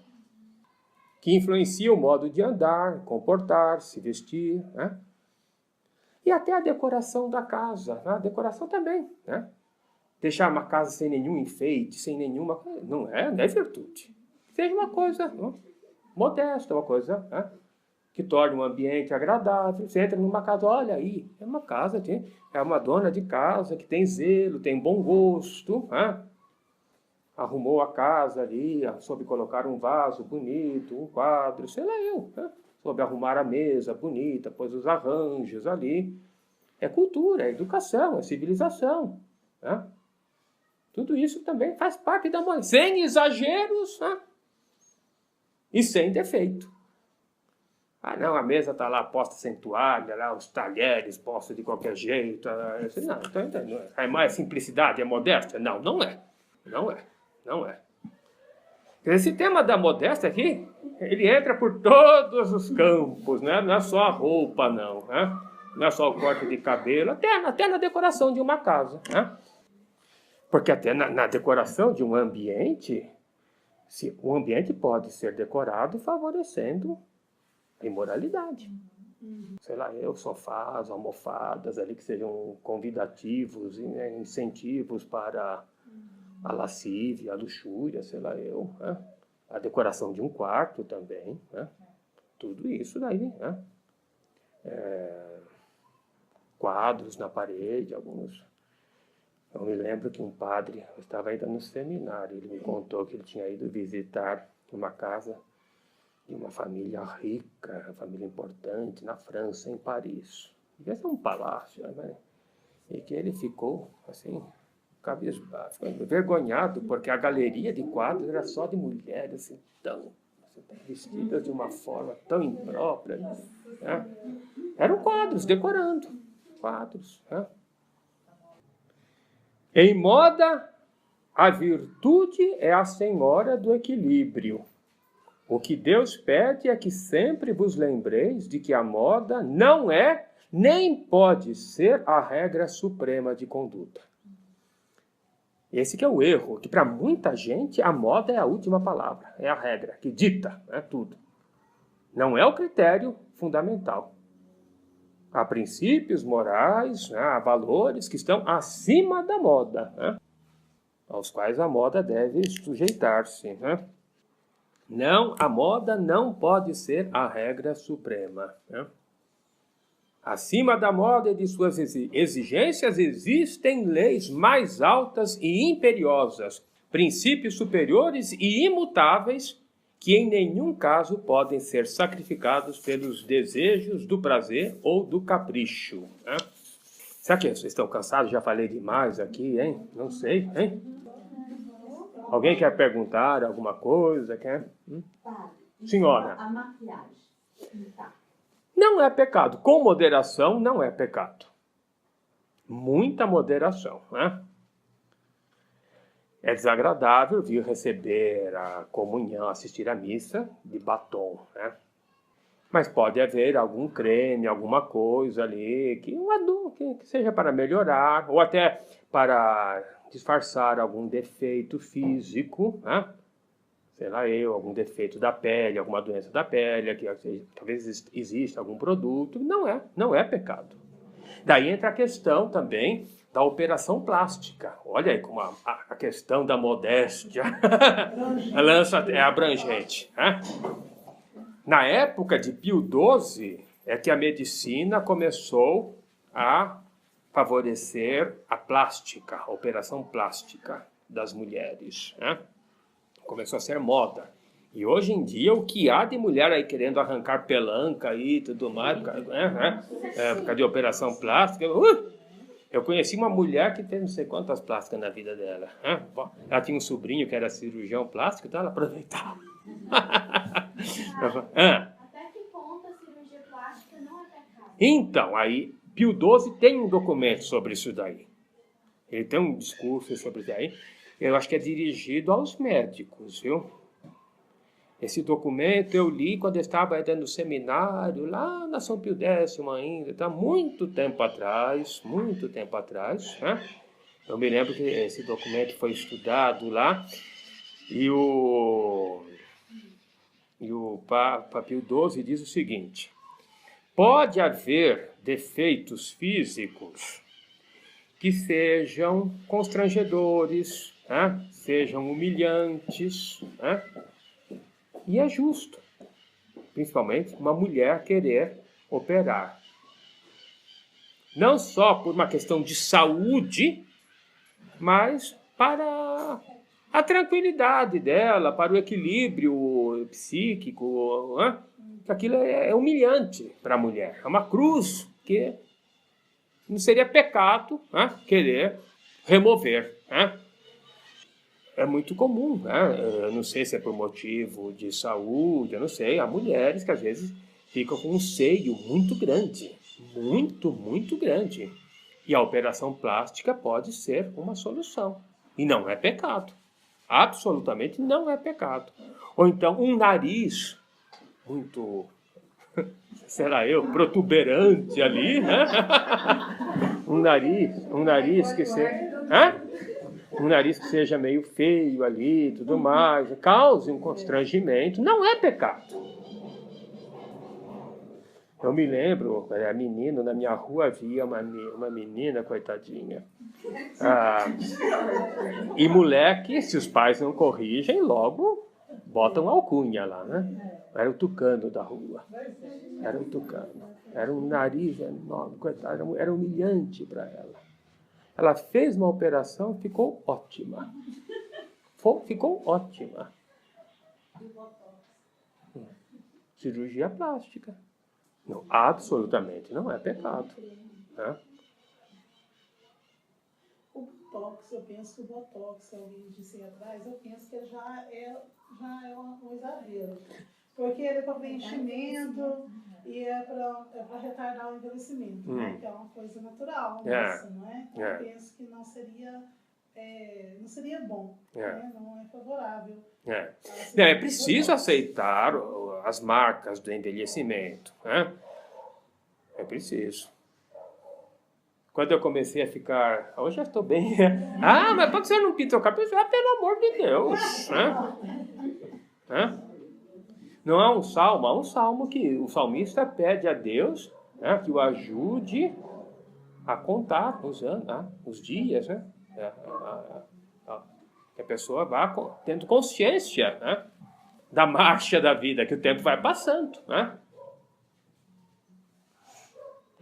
Que influencia o modo de andar, comportar-se, vestir, né? E até a decoração da casa, né? A decoração também, né? Deixar uma casa sem nenhum enfeite, sem nenhuma... Não é virtude. Seja uma coisa modesta, uma coisa... Né? Que torne um ambiente agradável. Você entra numa casa, olha aí, é uma casa, é uma dona de casa que tem zelo, tem bom gosto, né? Arrumou a casa ali, soube colocar um vaso bonito, um quadro, sei lá eu, né? Soube arrumar a mesa bonita, pôs os arranjos ali. É cultura, é educação, é civilização, né? Tudo isso também faz parte da modéstia, sem exageros, né? E sem defeito. Ah, não, a mesa está lá posta sem toalha, lá os talheres postos de qualquer jeito. Não, então, é mais simplicidade, é modéstia? Não, não é. Não é. Não é. Esse tema da modéstia aqui, ele entra por todos os campos, né? Não é só a roupa, não. Né? Não é só o corte de cabelo, até na decoração de uma casa. Né? Porque até na decoração de um ambiente, o ambiente pode ser decorado favorecendo a imoralidade. Sei lá, sofás, almofadas ali que sejam convidativos, incentivos para a lascívia, a luxúria, sei lá né? A decoração de um quarto também, né? Tudo isso daí, né? Quadros na parede, alguns. Eu me lembro que um padre, eu estava ainda no seminário, ele me contou que ele tinha ido visitar uma casa de uma família rica, uma família importante, na França, em Paris. Devia ser um palácio, né? E que ele ficou, assim, cabisbaixo, envergonhado, porque a galeria de quadros era só de mulheres, assim, tão vestidas de uma forma tão imprópria. Né? Eram quadros, decorando. Quadros. Né? Em moda, a virtude é a senhora do equilíbrio. O que Deus pede é que sempre vos lembreis de que a moda não é, nem pode ser a regra suprema de conduta. Esse que é o erro, que para muita gente a moda é a última palavra, é a regra, que dita tudo. Não é o critério fundamental. Há princípios morais, há valores que estão acima da moda, aos quais a moda deve sujeitar-se. Não, a moda não pode ser a regra suprema. Acima da moda e de suas exigências existem leis mais altas e imperiosas, princípios superiores e imutáveis que em nenhum caso podem ser sacrificados pelos desejos do prazer ou do capricho. Será que vocês estão cansados? Já falei demais aqui, hein? Não sei, hein? Alguém quer perguntar alguma coisa? Quer? Senhora. A maquiagem. Não é pecado. Com moderação, não é pecado. Muita moderação, né? É desagradável vir receber a comunhão, assistir à missa de batom, né? Mas pode haver algum creme, alguma coisa ali, que seja para melhorar, ou até para disfarçar algum defeito físico, né? Sei lá algum defeito da pele, alguma doença da pele, que talvez exista algum produto. Não é pecado. Daí entra a questão também da operação plástica. Olha aí como a questão da modéstia é abrangente. Né? Na época de Pio XII é que a medicina começou a favorecer a plástica, a operação plástica das mulheres. Né? Começou a ser moda. E hoje em dia, o que há de mulher aí querendo arrancar pelanca e tudo mais, por causa de operação plástica. Eu conheci uma mulher que fez não sei quantas plásticas na vida dela. Ela tinha um sobrinho que era cirurgião plástico, então ela aproveitava. Até que ponto a cirurgia plástica não é pecado? Então, aí, Pio XII tem um documento sobre isso daí. Ele tem um discurso sobre isso daí. Eu acho que é dirigido aos médicos, viu? Esse documento eu li quando eu estava ainda no seminário, lá na São Pio X ainda, tá? Muito tempo atrás, né? Eu me lembro que esse documento foi estudado lá e o Papa Pio XII diz o seguinte: pode haver defeitos físicos que sejam constrangedores, né? Sejam humilhantes, né? E é justo, principalmente uma mulher querer operar. Não só por uma questão de saúde, mas para a tranquilidade dela, para o equilíbrio psíquico. Né? Aquilo é humilhante para a mulher. É uma cruz que não seria pecado, né? Querer remover. Né? é muito comum, né? Eu não sei se é por motivo de saúde, eu não sei. Há mulheres que às vezes ficam com um seio muito grande, muito grande. E a operação plástica pode ser uma solução. E não é pecado. Absolutamente não é pecado. Ou então um nariz muito, será eu, protuberante ali, né? Um nariz que seja... Hã? Um nariz que seja meio feio ali e tudo mais, cause um constrangimento, não é pecado. Eu me lembro, menino, na minha rua havia uma menina, coitadinha. E moleque, se os pais não corrigem, logo botam alcunha lá, né? Era o tucano da rua. Era um tucano. Era um nariz enorme, coitado, era humilhante para ela. Ela fez uma operação e ficou ótima. Ficou ótima. Cirurgia plástica. Não, absolutamente não é pecado. Né? O Botox, eu penso que o Botox, alguém disse aí atrás, eu penso que já é um exagero. Porque ele é para preenchimento e é para retardar o envelhecimento, né? Que é uma coisa natural, nossa, não é? Então, eu penso que não seria bom, né? Não é favorável. Não, é preciso aceitar as marcas do envelhecimento, né? É preciso. Quando eu comecei a ficar... Hoje eu estou bem. Mas por que você não pinta o cabelo? Pelo amor de Deus. Né? Não há um salmo que o salmista pede a Deus, né, que o ajude a contar os dias, né? Que a pessoa vá tendo consciência, né, da marcha da vida, que o tempo vai passando. Né?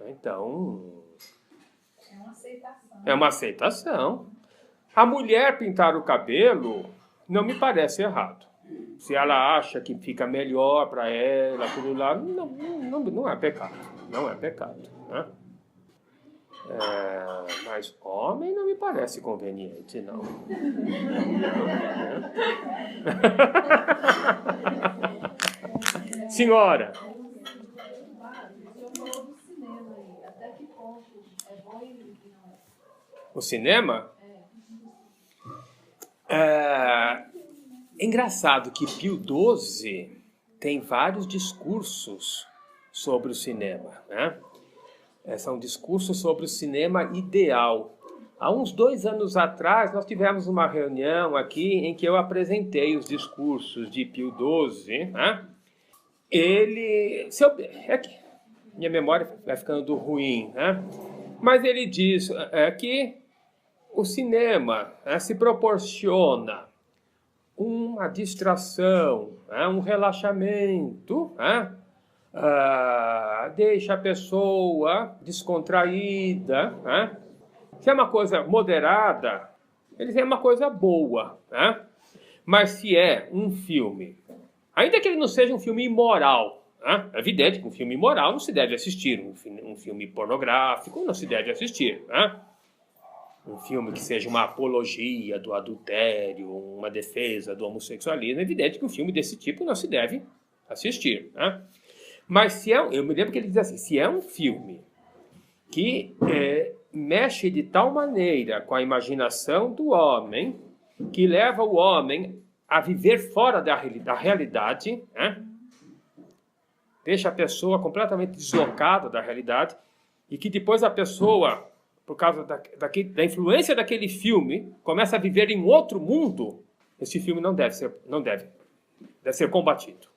Então... É uma aceitação. A mulher pintar o cabelo não me parece errado. Se ela acha que fica melhor para ela, tudo lá, não é pecado. Não é pecado. Né? Mas homem não me parece conveniente, não. Senhora. O cinema? É engraçado que Pio XII tem vários discursos sobre o cinema, né? São discursos sobre o cinema ideal. Há uns 2 anos atrás, nós tivemos uma reunião aqui em que eu apresentei os discursos de Pio XII. Né? Minha memória vai ficando ruim, né? Mas ele diz que o cinema se proporciona uma distração, um relaxamento, deixa a pessoa descontraída. Se é uma coisa moderada, ele é uma coisa boa. Mas se é um filme, ainda que ele não seja um filme imoral, é evidente que um filme imoral não se deve assistir, um filme pornográfico não se deve assistir. Um filme que seja uma apologia do adultério, uma defesa do homossexualismo, é evidente que um filme desse tipo não se deve assistir. Mas eu me lembro que ele diz assim, se é um filme que mexe de tal maneira com a imaginação do homem, que leva o homem a viver fora da realidade, deixa a pessoa completamente deslocada da realidade, e que depois a pessoa, por causa da influência daquele filme, começa a viver em outro mundo, esse filme deve ser combatido.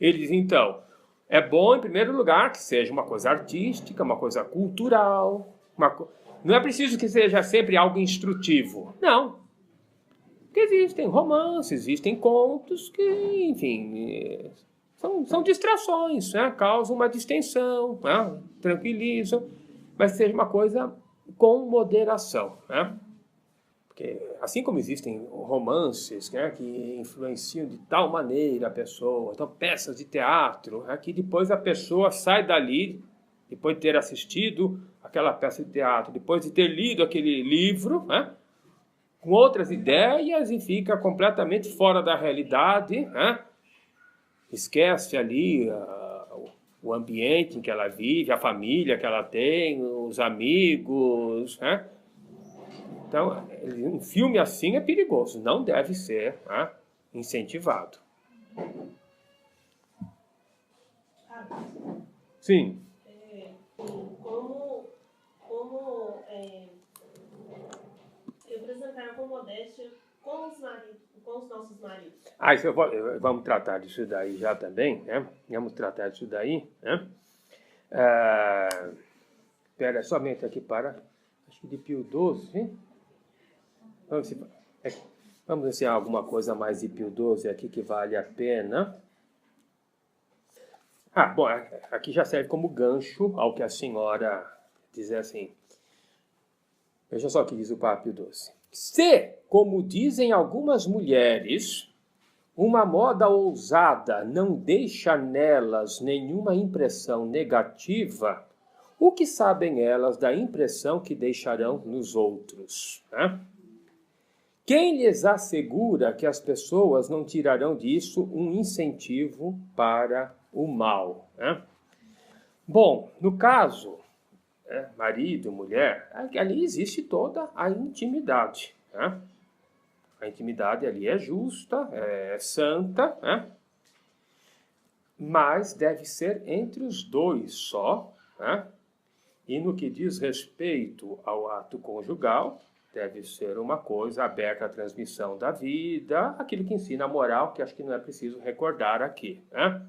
Ele diz, então, é bom, em primeiro lugar, que seja uma coisa artística, uma coisa cultural. Não é preciso que seja sempre algo instrutivo. Não. Porque existem romances, existem contos que, enfim, são distrações, causam uma distensão, tranquilizam, mas seja uma coisa com moderação. Porque, assim como existem romances que influenciam de tal maneira a pessoa, então peças de teatro, que depois a pessoa sai dali, depois de ter assistido aquela peça de teatro, depois de ter lido aquele livro, com outras ideias e fica completamente fora da realidade, né? Esquece ali o ambiente em que ela vive, a família que ela tem, os amigos, né? Então, um filme assim é perigoso, não deve ser, né, incentivado. Sim. Representar com modéstia com os nossos maridos. Vamos tratar disso daí já também, né? Vamos tratar disso daí, né? Espera somente aqui para, acho que de Pio XII, vamos ver se há alguma coisa mais de Pio XII aqui que vale a pena. Bom, aqui já serve como gancho ao que a senhora diz assim. Veja só o que diz o Papa Pio XII. Se, como dizem algumas mulheres, uma moda ousada não deixa nelas nenhuma impressão negativa, o que sabem elas da impressão que deixarão nos outros? Né? Quem lhes assegura que as pessoas não tirarão disso um incentivo para o mal? Né? Bom, no caso, marido, mulher, ali existe toda a intimidade. Né? A intimidade ali é justa, é santa, né? Mas deve ser entre os dois só. Né? E no que diz respeito ao ato conjugal, deve ser uma coisa aberta à transmissão da vida, aquilo que ensina a moral, que acho que não é preciso recordar aqui. Né?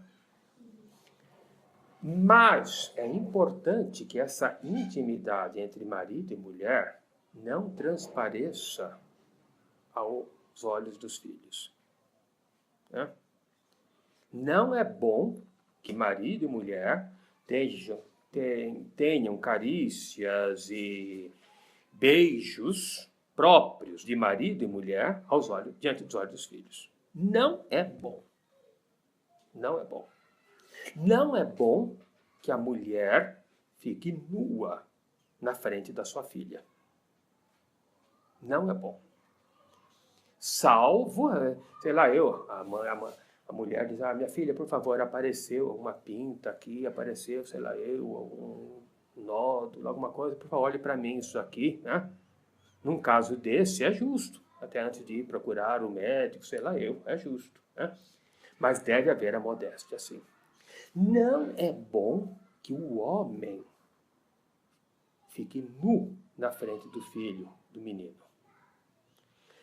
Mas é importante que essa intimidade entre marido e mulher não transpareça aos olhos dos filhos. Né? Não é bom que marido e mulher tenham carícias e beijos próprios de marido e mulher diante dos olhos dos filhos. Não é bom. Não é bom. Não é bom que a mulher fique nua na frente da sua filha. Não é bom. Salvo, sei lá, a mulher diz, minha filha, por favor, apareceu uma pinta aqui, apareceu, sei lá, um nódulo, alguma coisa, por favor, olhe para mim isso aqui, né? Num caso desse, é justo, até antes de ir procurar o médico, sei lá, é justo, né? Mas deve haver a modéstia, sim. Não é bom que o homem fique nu na frente do filho, do menino.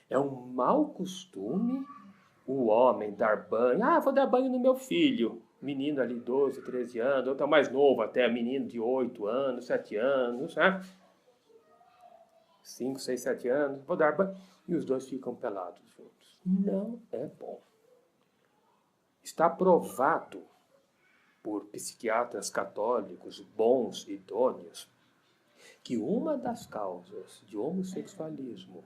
É um mau costume o homem dar banho. Vou dar banho no meu filho. Menino ali, 12, 13 anos, ou tá mais novo até, menino de 8 anos, 7 anos, né? 5, 6, 7 anos, vou dar banho. E os dois ficam pelados juntos. Não é bom. Está provado por psiquiatras católicos bons e idôneos que uma das causas de homossexualismo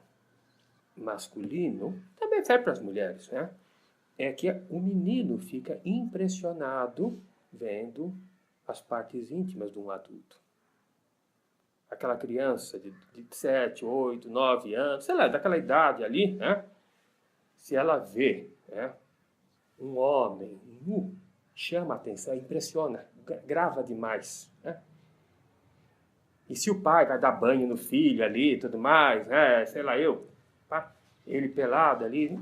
masculino, também serve para as mulheres, né? É que o menino fica impressionado vendo as partes íntimas de um adulto. Aquela criança de 7, 8, 9 anos, sei lá, daquela idade ali, né? Se ela vê, né, um homem nu, chama a atenção, impressiona, grava demais, né? E se o pai vai dar banho no filho ali e tudo mais, né? Sei lá, ele pelado ali,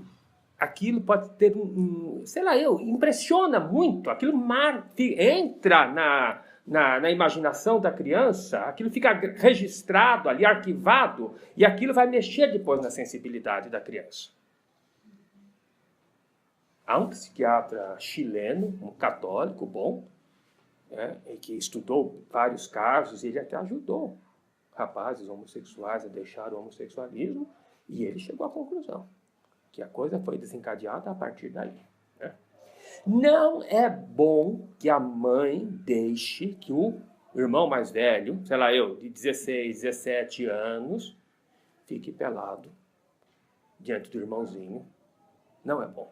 aquilo pode ter impressiona muito, aquilo entra na imaginação da criança, aquilo fica registrado ali, arquivado, e aquilo vai mexer depois na sensibilidade da criança. Há um psiquiatra chileno, um católico bom, que estudou vários casos, ele até ajudou rapazes homossexuais a deixar o homossexualismo, e ele chegou à conclusão que a coisa foi desencadeada a partir daí. Né? Não é bom que a mãe deixe que o irmão mais velho, sei lá, de 16, 17 anos, fique pelado diante do irmãozinho. Não é bom.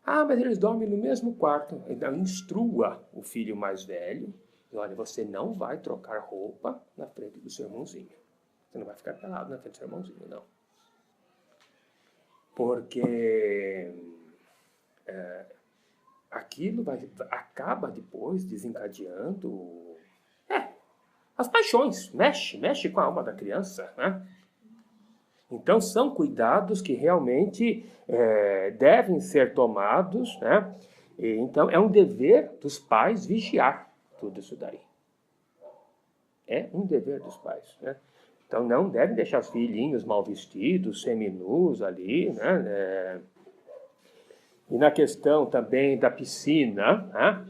Mas eles dormem no mesmo quarto. Então, instrua o filho mais velho. E olha, você não vai trocar roupa na frente do seu irmãozinho. Você não vai ficar pelado na frente do seu irmãozinho, não. porque aquilo acaba depois desencadeando as paixões, mexe com a alma da criança, né? Então, são cuidados que realmente devem ser tomados, né? E, então, é um dever dos pais vigiar tudo isso daí. É um dever dos pais, né? Então, não devem deixar os filhinhos mal vestidos, seminus ali, né? E na questão também da piscina, né?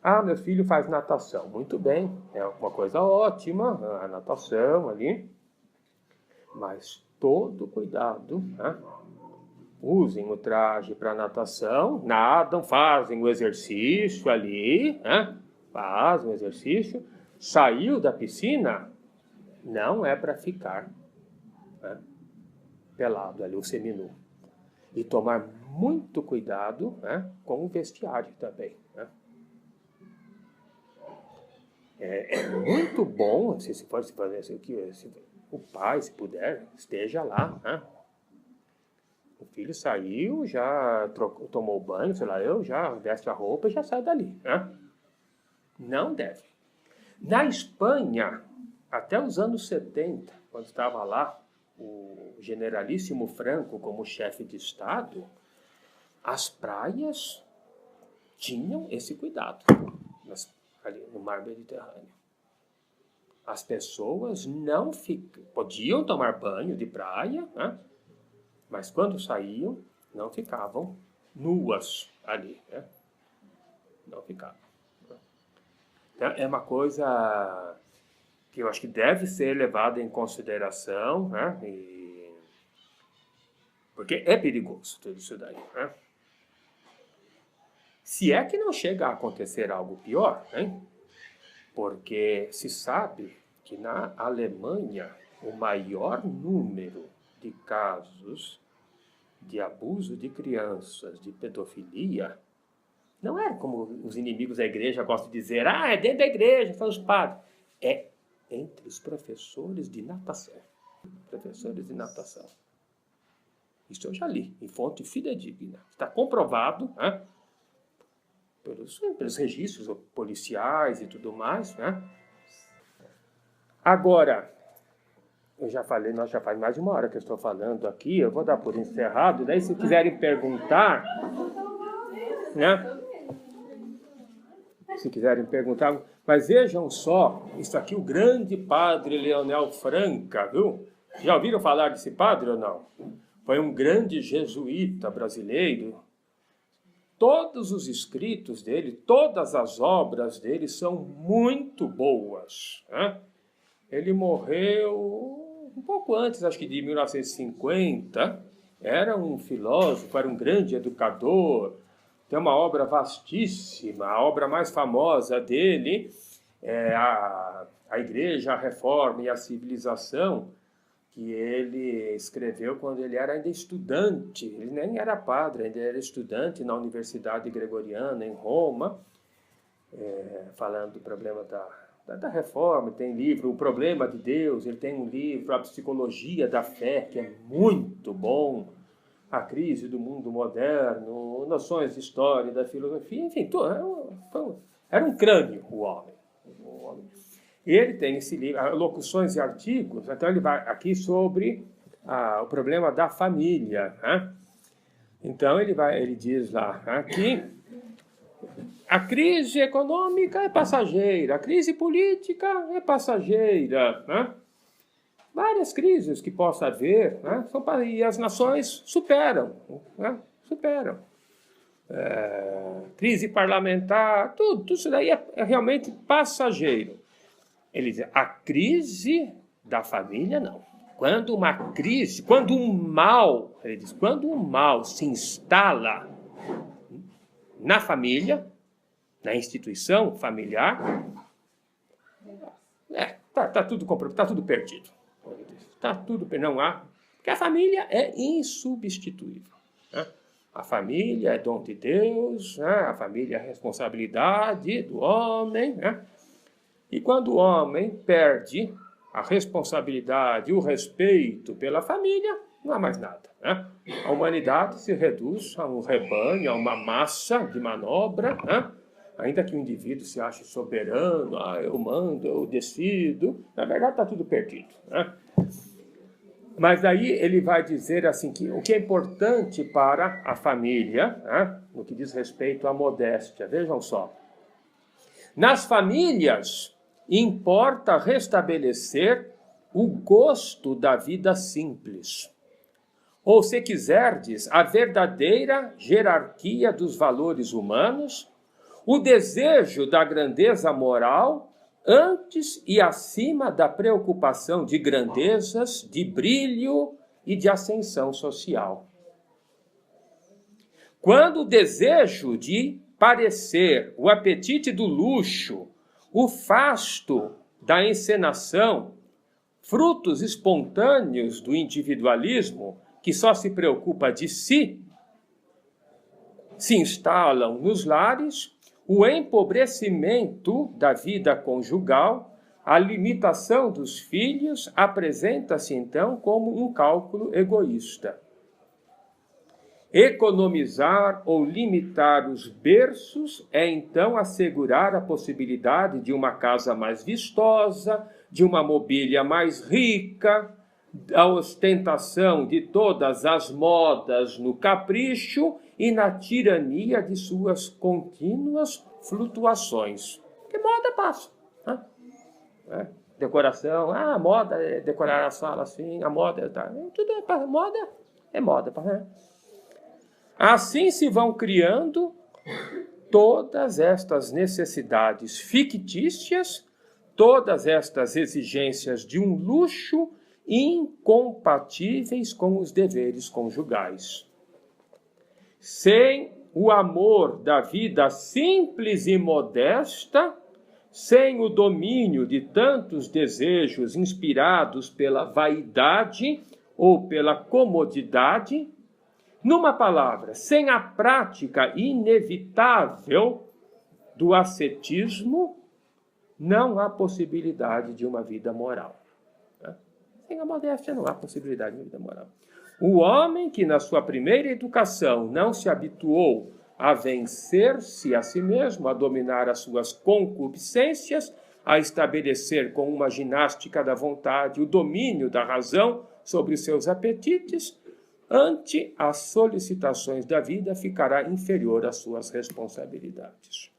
Ah, meu filho faz natação. Muito bem, é uma coisa ótima, a natação ali. Mas todo cuidado, né? Usem o traje para natação, nadam, fazem o exercício ali, né? Fazem o exercício. Saiu da piscina, não é para ficar, né, pelado ali, o seminu. E tomar muito cuidado, né, com o vestiário também, né? É muito bom, se o pai, se puder, esteja lá, né? O filho saiu, já tomou banho, sei lá, já veste a roupa e já sai dali, né? Não deve. Na Espanha, até os anos 70, quando estava lá o generalíssimo Franco como chefe de Estado, as praias tinham esse cuidado ali no mar Mediterrâneo. As pessoas não podiam tomar banho de praia, né? Mas quando saíam, não ficavam nuas ali, né? Não ficavam. Então, é uma coisa que eu acho que deve ser levada em consideração, né? Porque é perigoso tudo isso daí, né? Se é que não chega a acontecer algo pior, né? Porque se sabe que na Alemanha o maior número de casos de abuso de crianças, de pedofilia, não é como os inimigos da igreja gostam de dizer, é dentro da igreja, são os padres. É entre os professores de natação. Professores de natação. Isso eu já li, em fonte fidedigna. Está comprovado, né, pelos registros policiais e tudo mais, né? Agora, nós já faz mais de uma hora que eu estou falando aqui, eu vou dar por encerrado, daí se quiserem perguntar, né? Se quiserem perguntar, mas vejam só, isso aqui o grande padre Leonel Franca, viu? Já ouviram falar desse padre ou não? Foi um grande jesuíta brasileiro. Todos os escritos dele, todas as obras dele são muito boas, né? Ele morreu um pouco antes, acho que de 1950. Era um filósofo, era um grande educador. Tem uma obra vastíssima. A obra mais famosa dele é a Igreja, a Reforma e a Civilização, que ele escreveu quando ele era ainda estudante. Ele nem era padre, ainda era estudante na Universidade Gregoriana, em Roma, falando do problema da reforma. Tem livro O Problema de Deus, ele tem um livro A Psicologia da Fé, que é muito bom, A Crise do Mundo Moderno, Noções de História, da Filosofia, enfim, era um crânio o homem. Ele tem esse livro, Locuções e Artigos, então ele vai aqui sobre o problema da família, né? Então ele diz lá que a crise econômica é passageira, a crise política é passageira, né? Várias crises que possa haver, né? E as nações superam, né? Superam. Crise parlamentar, tudo isso daí é realmente passageiro. Ele diz, a crise da família, não. Quando um mal, ele diz, quando um mal se instala na família, na instituição familiar, tá tudo comprometido, tá tudo perdido. Tá tudo, não há, porque a família é insubstituível, né? A família é dom de Deus, né? A família é responsabilidade do homem, né? E quando o homem perde a responsabilidade, o respeito pela família, não há mais nada, né? A humanidade se reduz a um rebanho, a uma massa de manobra, né? Ainda que o indivíduo se ache soberano, eu mando, eu decido, na verdade está tudo perdido, né? Mas aí ele vai dizer assim que o que é importante para a família, né, no que diz respeito à modéstia, vejam só. Nas famílias, importa restabelecer o gosto da vida simples. Ou, se quiserdes, a verdadeira jerarquia dos valores humanos, o desejo da grandeza moral antes e acima da preocupação de grandezas, de brilho e de ascensão social. Quando o desejo de parecer, o apetite do luxo, o fasto da encenação, frutos espontâneos do individualismo, que só se preocupa de si, se instalam nos lares, o empobrecimento da vida conjugal, a limitação dos filhos, apresenta-se então como um cálculo egoísta. Economizar ou limitar os berços é então assegurar a possibilidade de uma casa mais vistosa, de uma mobília mais rica, a ostentação de todas as modas no capricho e na tirania de suas contínuas flutuações. Porque moda passa, né? Decoração, a moda é decorar a sala assim, a moda tá, tudo é moda, é moda, né? Assim se vão criando todas estas necessidades fictícias, todas estas exigências de um luxo incompatíveis com os deveres conjugais. Sem o amor da vida simples e modesta, sem o domínio de tantos desejos inspirados pela vaidade ou pela comodidade, numa palavra, sem a prática inevitável do ascetismo, não há possibilidade de uma vida moral. Sem a modéstia não há possibilidade de uma vida moral. O homem que na sua primeira educação não se habituou a vencer-se a si mesmo, a dominar as suas concupiscências, a estabelecer com uma ginástica da vontade o domínio da razão sobre os seus apetites, ante as solicitações da vida ficará inferior às suas responsabilidades.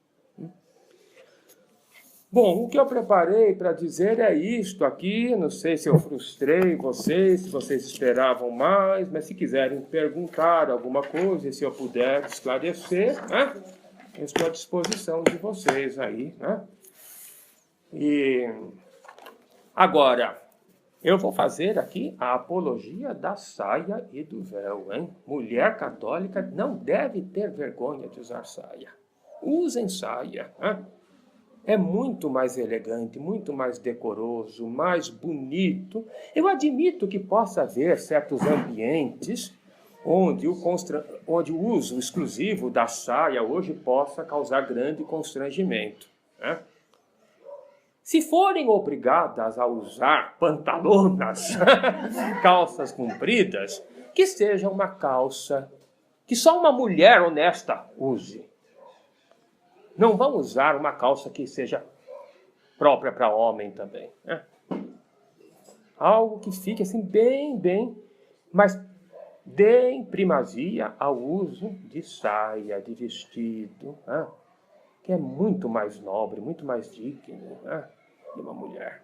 Bom, o que eu preparei para dizer é isto aqui. Não sei se eu frustrei vocês, se vocês esperavam mais, mas se quiserem perguntar alguma coisa, se eu puder esclarecer, né, eu estou à disposição de vocês aí, né? E agora, eu vou fazer aqui a apologia da saia e do véu, hein? Mulher católica não deve ter vergonha de usar saia. Usem saia, né? É muito mais elegante, muito mais decoroso, mais bonito. Eu admito que possa haver certos ambientes onde o uso exclusivo da saia hoje possa causar grande constrangimento, né? Se forem obrigadas a usar pantalonas, calças compridas, que seja uma calça que só uma mulher honesta use. Não vão usar uma calça que seja própria para homem também, né? Algo que fique assim bem, mas deem primazia ao uso de saia, de vestido, né? Que é muito mais nobre, muito mais digno, né, de uma mulher.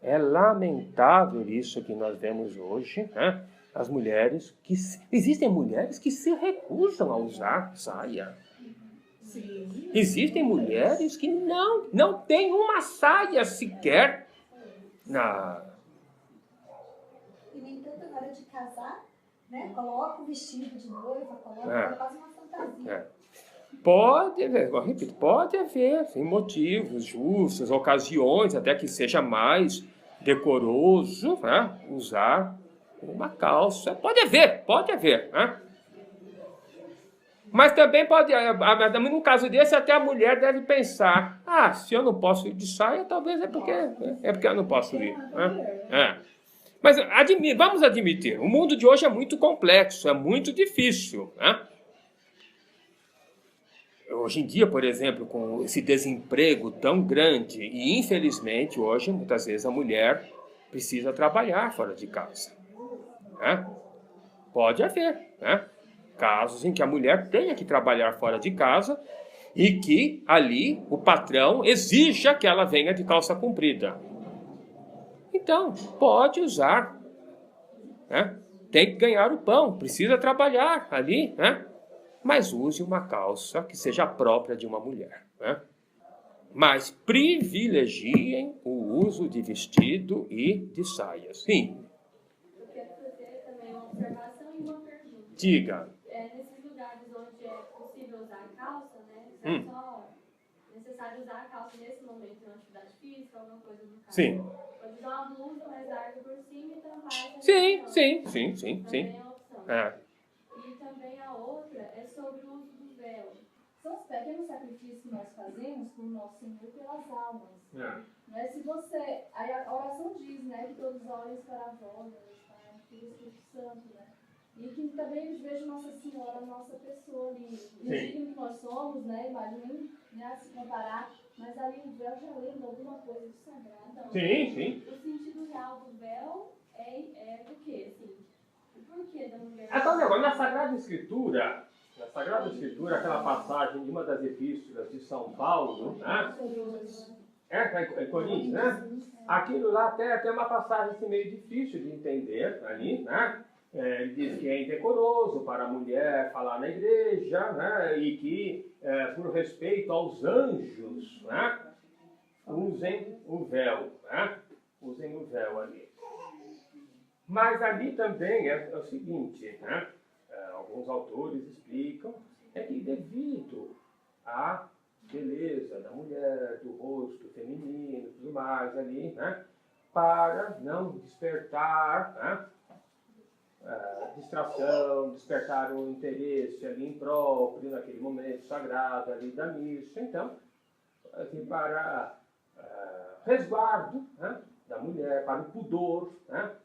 É lamentável isso que nós vemos hoje, né? As mulheres que... Existem mulheres que se recusam a usar saia. Sim. Existem mulheres que não têm uma saia sequer na... E nem tanto na hora de casar, né? Coloca o vestido de noiva, coloca quase uma fantasia. Pode haver, eu repito, pode haver sim, motivos justos, ocasiões, até que seja mais decoroso, né, usar uma calça. Pode haver, né? Mas também pode, num caso desse, até a mulher deve pensar, se eu não posso ir de saia, talvez é porque eu não posso ir. Né? Mas vamos admitir, o mundo de hoje é muito complexo, é muito difícil. Né? Hoje em dia, por exemplo, com esse desemprego tão grande, e infelizmente hoje, muitas vezes, a mulher precisa trabalhar fora de casa. Né? Pode haver, né? Casos em que a mulher tenha que trabalhar fora de casa e que ali o patrão exija que ela venha de calça comprida. Então, pode usar. Né? Tem que ganhar o pão, precisa trabalhar ali, né? Mas use uma calça que seja própria de uma mulher. Né? Mas privilegiem o uso de vestido e de saias. Sim. Eu quero fazer também uma observação e uma pergunta. Diga. Nesses lugares onde é possível usar a calça, né? É só necessário usar a calça nesse momento, em uma atividade física, alguma coisa do caso. Sim. Pode usar uma blusa mais larga por cima e tampar essa Sim. Também é uma opção. E também a outra é sobre o uso do véu. São os pequenos sacrifícios que nós fazemos por nosso Senhor pelas almas. Né? Se você... Aí a oração diz, né? Que todos olhem para a voz, para o Espírito Santo, né? E que também eles vejam Nossa Senhora, nossa pessoa ali. Indigno que nós somos, né? Imaginem, né? Se comparar. Mas ali o véu já lembra alguma coisa de sagrado. Sim. O sentido real do véu é do quê? Assim, o porquê da mulher... Agora, na Sagrada Escritura, aquela passagem de uma das epístolas de São Paulo, né? É Coríntios, né? Aquilo lá até tem uma passagem assim, meio difícil de entender ali, né? Ele diz que é indecoroso para a mulher falar na igreja, né? E que, por respeito aos anjos, né? Usem o véu, né? Usem o véu ali. Mas ali também é o seguinte, né? Alguns autores explicam que devido à beleza da mulher, do rosto feminino, tudo mais ali, né? Para não despertar, né? Distração, despertar o interesse ali impróprio naquele momento sagrado ali da missa. Então, assim, para resguardo, né? Da mulher, para o pudor, né?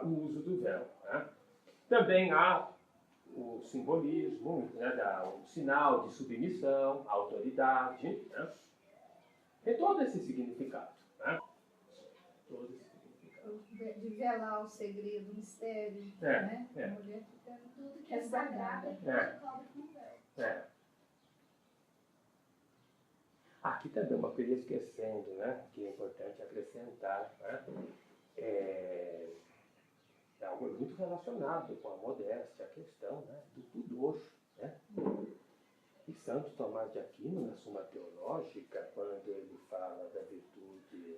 O uso do véu. Né? Também há o simbolismo, né, o sinal de submissão, autoridade. Né? Tem todo esse significado. Né? Todo esse significado. De velar o segredo, o mistério. Né? A mulher fica Tudo que é sagrado cobre com véu. Aqui também uma coisa esquecendo, né, que é importante acrescentar, né, é algo muito relacionado com a modéstia, a questão, né, do pudor. Né? E Santo Tomás de Aquino, na Suma Teológica, quando ele fala da virtude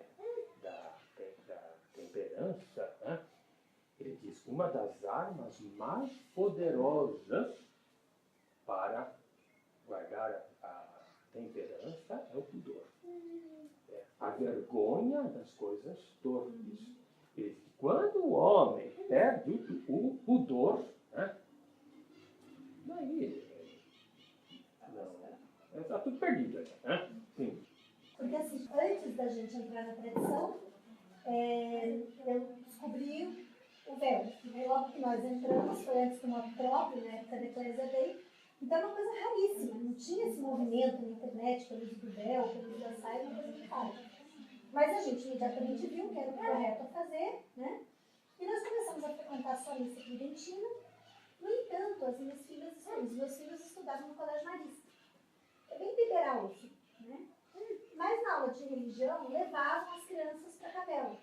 da temperança, né, ele diz que uma das armas mais poderosas para guardar a temperança é o pudor. A vergonha das coisas torpes. E quando o homem perde o pudor, né, daí está tudo perdido. Né? Sim. Porque assim, antes da gente entrar na tradição, eu descobri o véu. Logo que nós entramos, foi antes do modo próprio, na época da Eclésia Dei. Então é uma coisa raríssima, não tinha esse movimento na internet, pelo uso do véu, pelo uso da saia, uma coisa que faz. Mas a gente imediatamente viu que era o correto a fazer, né? E nós começamos a frequentar só a missa tridentina. No entanto, os meus filhos estudavam no Colégio Marista. É bem liberal isso, né? Mas na aula de religião, levavam as crianças para a capela.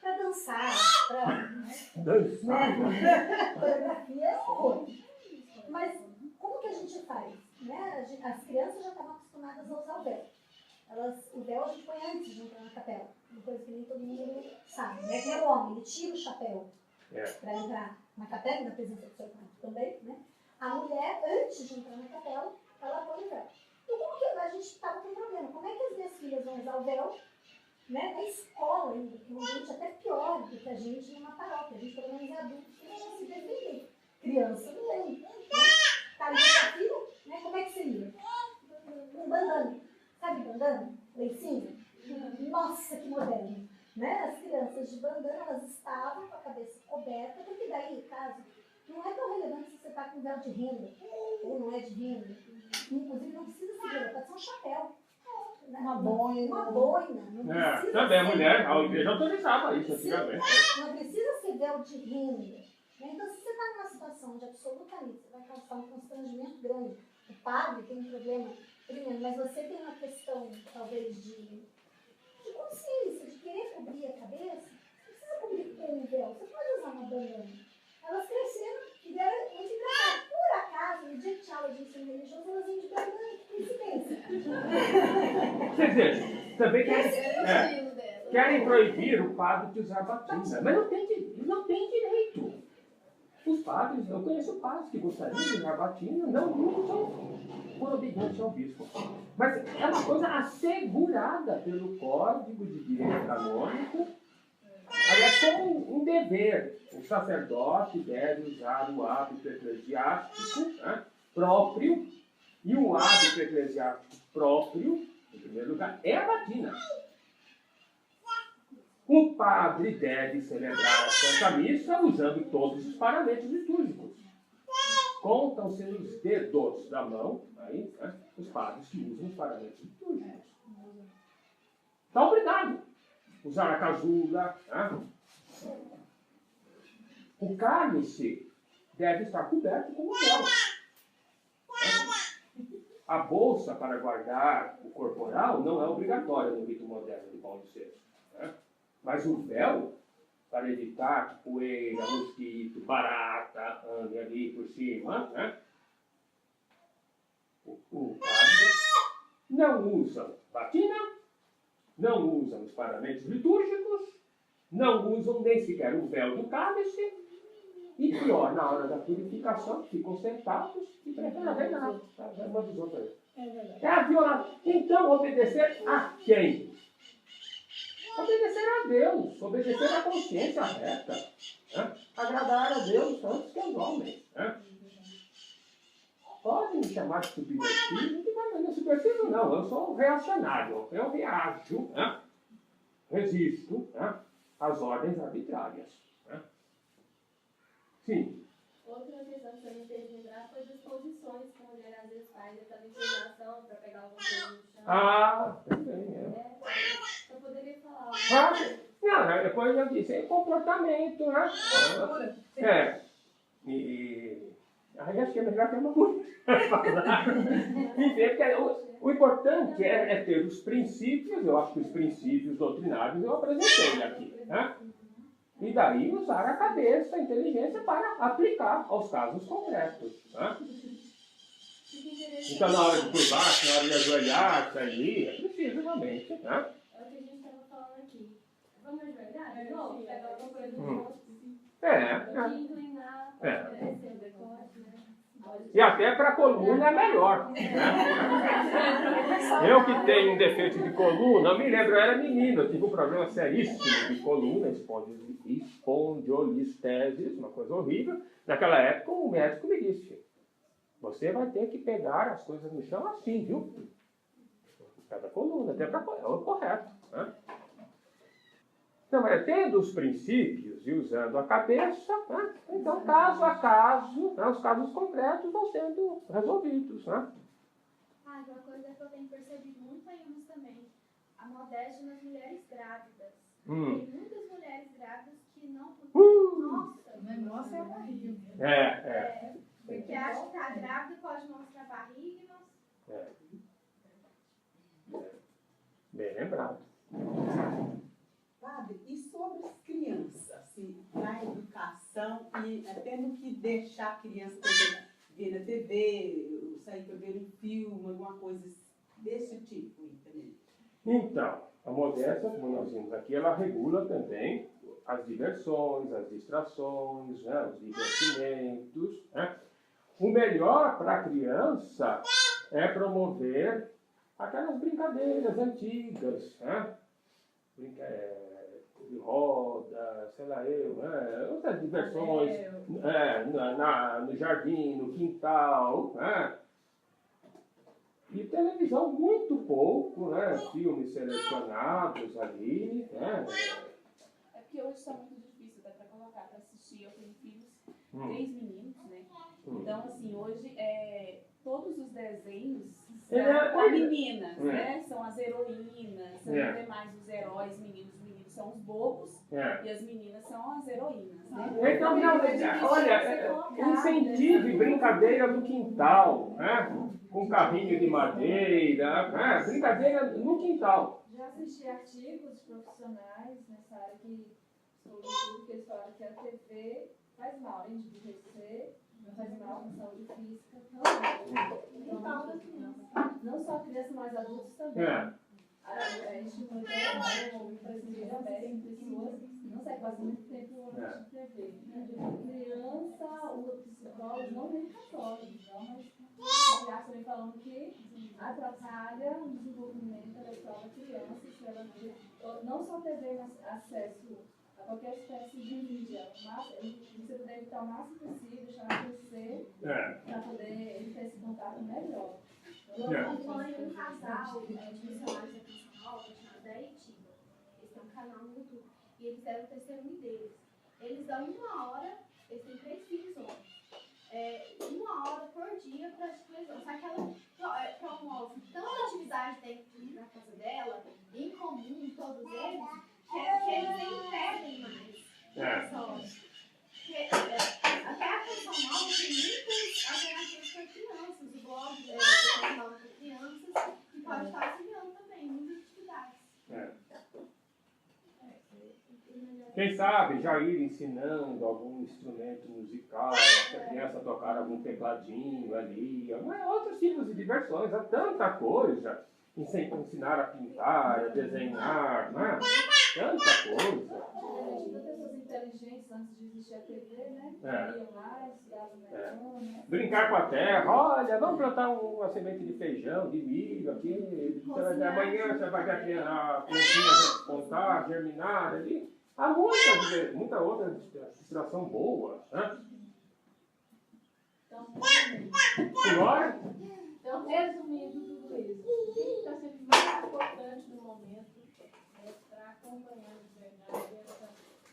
Para dançar, para... Dançar? Né? Coreografia é horror. Mas como que a gente faz? Né? As crianças já estavam acostumadas a usar o véu. O véu a gente põe antes de entrar na capela. Uma coisa que nem todo mundo sabe. Né? Que é o homem, ele tira o chapéu para entrar na capela, na presença do seu pai também. Né? A mulher, antes de entrar na capela, ela põe o véu. Então como que a gente estava com um problema? Como é que as minhas filhas vão usar o véu? Né? Na escola ainda, que é um ambiente até pior do que a gente numa paróquia. A gente pelo menos é adulto que não se defender. criança não lembra. Né? Tá ali com a filha, né? Como é que seria? Um bandana. Sabe bandana? Lencinho? Nossa, que moderno. Né? As crianças de bandana, elas estavam com a cabeça coberta, porque daí, caso, não é tão relevante se você está com véu de renda ou não é de renda. Inclusive, não precisa ser véu, pode ser um chapéu. Né? Uma boina. Uma boina. Não precisa Também a ser- mulher, a igreja autorizava isso antigamente. Não precisa ser véu de renda. Né? Então, se você está numa situação de absolutamente, você vai causar um constrangimento grande. O padre tem um problema, primeiro, mas você tem uma questão, talvez, de consciência, de querer cobrir a cabeça. Não precisa cobrir com um véu, você pode usar uma bandana. Elas cresceram e deram muito engraçado. Por acaso, no dia de aula de ensino religioso, elas iam de bandana, que coincidência. Quer dizer, também Estilo dela. querem proibir o padre de usar batina, mas não tem direito. Os padres, eu conheço padres que gostariam de usar batina, não usam por obediência ao bispo. Mas é uma coisa assegurada pelo Código de Direito Canônico. Aliás, como um dever, o sacerdote deve usar o hábito eclesiástico, né, próprio, e o hábito eclesiástico próprio, em primeiro lugar, é a batina. O padre deve celebrar a Santa Missa usando todos os paramentos litúrgicos. Contam-se nos dedos da mão, aí, né, os padres que usam os paramentos litúrgicos. Está obrigado a usar a casula. Né? O cálice deve estar coberto com um véu. A bolsa para guardar o corporal não é obrigatória no rito moderno de Paulo VI. Né? Mas o véu, para evitar que poeira, mosquito, barata ande ali por cima, né? O padre não usa batina, não usam os paramentos litúrgicos, não usam nem sequer o véu do cálice, e pior, na hora da purificação, ficam sentados e preferem ver nada. Já uma dos outros. É verdade. É a violação. Então, obedecer a quem? Obedecer a Deus, obedecer à consciência reta, né? Agradar a Deus antes que aos homens. Né? Pode me chamar de subversivo, não é subversivo não, eu sou um reacionário, eu reajo, né? Resisto, né, às ordens arbitrárias. Né? Sim. Outra questão que eu não entendi lembrar foi das posições que a mulher às vezes faz, aquela inclinação para pegar alguma coisa no chão. Ah, também é. Eu poderia falar. Não, depois eu disse, é comportamento, né? É. E aí acho que é melhor ter uma mulher falar. Enfim, o importante é ter os princípios, eu acho que os princípios doutrinários eu apresentei aqui, né? E daí usar a cabeça, a inteligência para aplicar aos casos concretos. Né? Então, na hora de curvar, na hora de ajoelhar, sair, é preciso realmente. Né? É o que a gente estava falando aqui. Vamos ajoelhar de novo? Pegar alguma coisa do rosto? É. Inclinar, É. descer o decote, né? E até para a coluna é melhor. Né? Eu que tenho um defeito de coluna, eu me lembro, eu era menino, eu tive um problema seríssimo de coluna, espondilolistese, uma coisa horrível. Naquela época o médico me disse, você vai ter que pegar as coisas no chão assim, viu? Cada coluna, até para é o correto. Né? Então, tendo os princípios e usando a cabeça, né? Então, caso a caso, né? Os casos concretos vão sendo resolvidos. Né? Ah, uma coisa que eu tenho percebido muito em uns também, a modéstia nas mulheres grávidas. Tem muitas mulheres grávidas que não... Nossa, é horrível. Porque acha que a grávida pode mostrar a barriga e não... Bem lembrado. Padre, e sobre as crianças, assim, na educação e tendo que deixar a criança, por exemplo, ver na TV, sair para ver um filme, alguma coisa desse tipo, entendeu? Então, a modéstia, como nós vimos aqui, ela regula também as diversões, as distrações, né, os divertimentos. Né? O melhor para a criança é promover aquelas brincadeiras antigas, né? de roda, sei lá eu, outras diversões, no jardim, no quintal, né? E televisão muito pouco, né? Filmes selecionados ali, né? É porque hoje está muito difícil até para colocar, para assistir. Eu tenho filhos, 3 meninos, né? Então, assim, hoje todos os desenhos são com meninas, né? São as heroínas, você não vê mais os heróis meninos. Os meninos são os bobos e as meninas são as heroínas, né? Então, olha, incentive brincadeira do quintal, né? Com carrinho de madeira, brincadeira no quintal. Já assisti artigos profissionais nessa área que eles falaram que a TV faz mal, além de envelhecer, faz mal na saúde física também. Não só crianças, mas adultos também. A gente não tem presente diabético, pessoas não sai quase muito tempo de TV. Criança, o psicólogo não vem católico, mas já também falando que atrapalha o desenvolvimento intelectual da criança, se ela não só ter acesso a qualquer espécie de mídia, mas você puder evitar o máximo possível, deixar ela crescer, para poder ele ter esse contato melhor. Eu acompanho um casal de missionários aqui em São Paulo, chamado Zé e Tiva. Eles têm um canal no YouTube. E eles deram o testemunho deles. Eles dão 1 hora, eles têm 3 filhos homens. 1 hora por dia para a televisão. Só que ela promove tanta atividade dentro da casa dela, em comum, todos eles, que eles nem perdem mais. Até a Canção Nova tem muitas alternativas para crianças. O blog da Canção Nova para crianças, que pode estar auxiliando também, muitas atividades. Quem sabe já ir ensinando algum instrumento musical, se a criança tocar algum tecladinho ali, outros tipos de diversões, há tanta coisa. Ensinar a pintar, a desenhar, né? Tanta coisa. Tinha pessoas inteligentes antes de existir a TV, né? Iam lá, estudavam melhor, né? Brincar com a terra, olha, vamos plantar uma semente de feijão, de milho aqui, amanhã você vai ver a plantinha contar, germinar ali. Há muita outra distração boa, né? Senhora? Então, resumindo tudo isso, o que está sendo mais importante no momento para acompanhar de verdade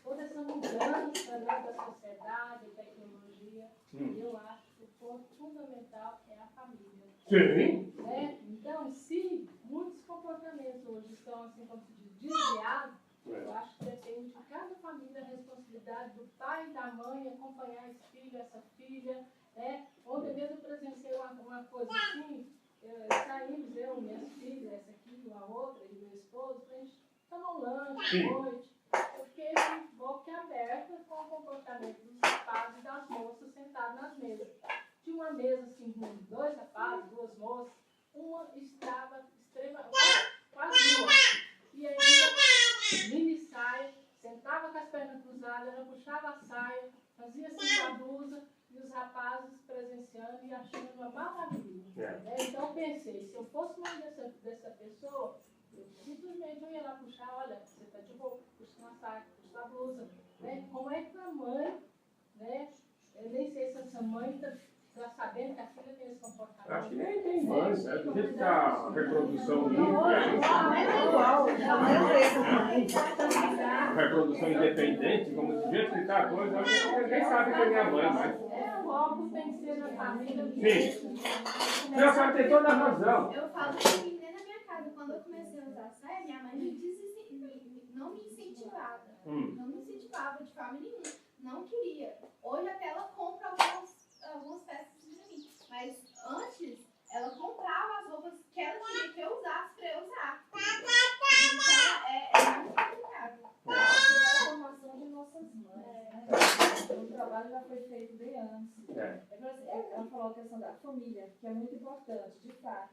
toda essa mudança, né, da sociedade, tecnologia, eu acho que o ponto fundamental é a família. Sim. Então, se muitos comportamentos hoje estão, assim como se diz, desviados, eu acho que depende de cada família a responsabilidade do pai e da mãe acompanhar esse filho, essa filha. Ontem mesmo eu presenciei uma coisa assim, saímos, eu, minhas filhas, essa aqui, a outra, e meu esposo, pra gente tomar um lanche à noite. Eu fiquei de boca aberta com o comportamento dos rapazes e das moças sentados nas mesas. Tinha uma mesa assim, com 2 rapazes, 2 moças, uma estava quase nua. E ainda, mini saia, sentava com as pernas cruzadas, ela puxava a saia, fazia assim com a blusa, e os rapazes presenciando e achando uma maravilha. Então pensei, se eu fosse mãe dessa pessoa, eu simplesmente ia lá puxar, olha, você está de boa, puxa uma saia, puxa a blusa. Como é que a mãe, eu nem sei se essa mãe está sabendo que a filha tem esse comportamento. Acho que nem tem mãe, né? Do jeito que está a reprodução livre, a reprodução independente, como do jeito que está a coisa, ninguém sabe quem é a mãe, mas... Logo tem que ser na família. Sim. A senhora tem toda a razão. Eu falo que nem na minha casa, quando eu comecei a usar saia, minha mãe não me incentivava. Não me incentivava de forma nenhuma. Não queria. Hoje até ela compra algumas peças pra mim. Mas antes, ela comprava as roupas que ela queria que eu usasse pra eu usar. Então é muito complicado. A formação de nossas mães. O trabalho já foi feito bem antes. Ela falou a questão da família, que é muito importante, de fato.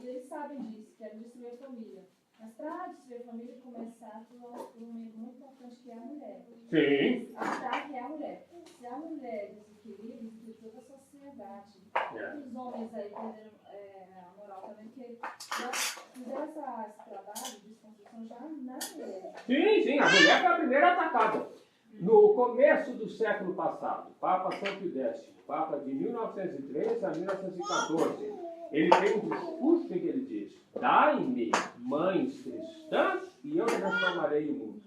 Eles sabem disso, querem destruir a família. Mas para destruir a família, começar por um meio muito importante que é a mulher. Sim. Tá, que é a mulher. Se a mulher desequilibra, desequilibra toda a sociedade. Os homens aí perderam a moral também, porque já fizeram esse trabalho de desconstrução já na mulher. Sim, a mulher foi a primeira atacada. No começo do século passado, Papa São Pio X, Papa de 1903 a 1914, ele tem um discurso que ele diz: dai-me mães cristãs e eu transformarei o mundo.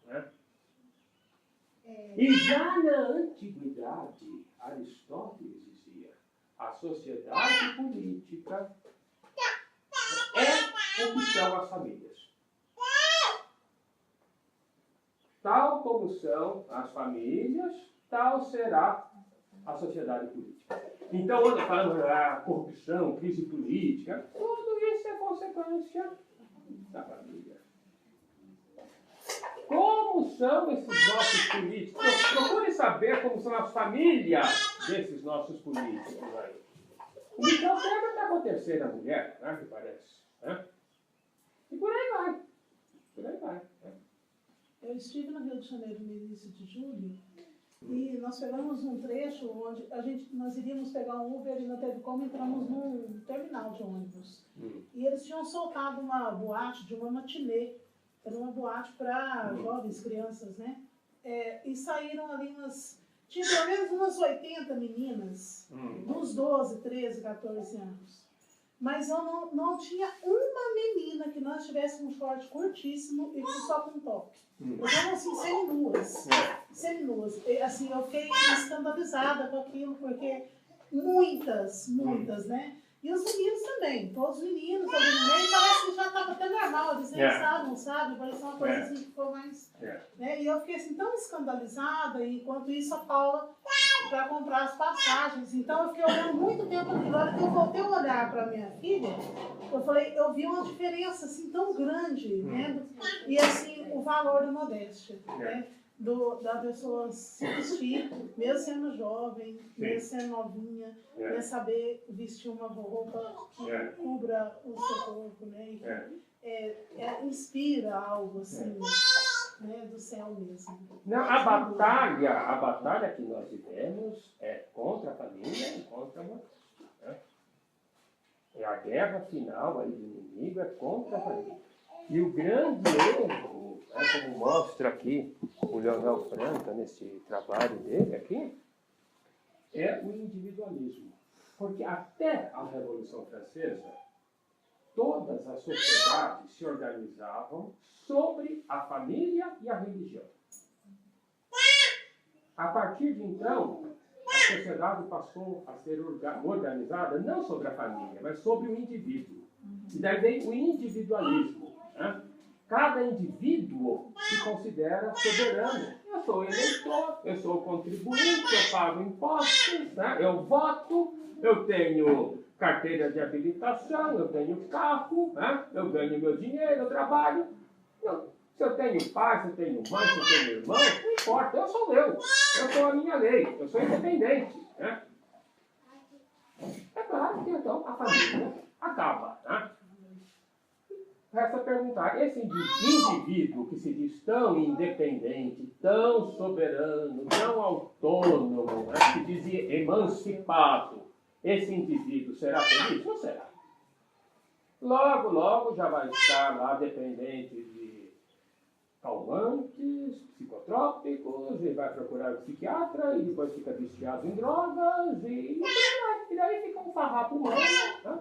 Né? E já na antiguidade, Aristóteles dizia: a sociedade política é o que são as famílias. Tal como são as famílias, tal será a sociedade política. Então, quando falamos da corrupção, crise política, tudo isso é consequência da família. Como são esses nossos políticos? Procure saber como são as famílias desses nossos políticos aí. O Michel Temer está acontecendo a mulher, né, que parece. Né? E por aí vai. Por aí vai. Né? Eu estive no Rio de Janeiro no início de julho e nós pegamos um trecho onde nós iríamos pegar um Uber e não teve como, entramos num terminal de ônibus. E eles tinham soltado uma boate de uma matinê. Era uma boate para jovens, crianças, né? E saíram ali tinha pelo menos umas 80 meninas, dos 12, 13, 14 anos. Mas eu não tinha uma menina que não tivesse um short curtíssimo e só com top. Eu estava assim, seminuas. Seminuas. Assim, eu fiquei escandalizada com aquilo, porque muitas, né? E os meninos também, todos os meninos, e parece que já estava até normal, eles nem estavam, sabe? Parecia uma coisa assim que ficou mais... Né? E eu fiquei assim tão escandalizada, e enquanto isso a Paula para comprar as passagens. Então eu fiquei olhando muito tempo aquilo. Na hora que eu voltei a olhar para minha filha, eu vi uma diferença assim tão grande, né? E assim, o valor da modéstia, né? Da pessoa se vestir, mesmo sendo jovem, mesmo sendo novinha, né? Saber vestir uma roupa que cubra o seu corpo, né? E inspira algo assim, né? Do céu mesmo. Não, a batalha que nós vivemos é contra a família e contra a modéstia. Né? A guerra final aí do inimigo é contra a família. E o grande erro, como mostra aqui o Leonel Franca, nesse trabalho dele aqui, é o individualismo. Porque até a Revolução Francesa, todas as sociedades se organizavam sobre a família e a religião. A partir de então, a sociedade passou a ser organizada não sobre a família, mas sobre o indivíduo. E daí vem o individualismo. Né? Cada indivíduo se considera soberano. Eu sou eleitor, eu sou contribuinte, eu pago impostos, né? Eu voto, eu tenho carteira de habilitação, eu tenho carro, né? Eu ganho meu dinheiro, eu trabalho. Se eu tenho pai, se eu tenho mãe, se eu tenho irmão, não importa, eu sou a minha lei, eu sou independente. Né? É claro que então a família acaba. Né? Resta perguntar, esse indivíduo que se diz tão independente, tão soberano, tão autônomo, né, que dizia emancipado, esse indivíduo será feliz? Não será. Logo, logo já vai estar lá dependente de calmantes, psicotrópicos, e vai procurar um psiquiatra, e depois fica viciado em drogas, e daí fica um farrapo humano. Né?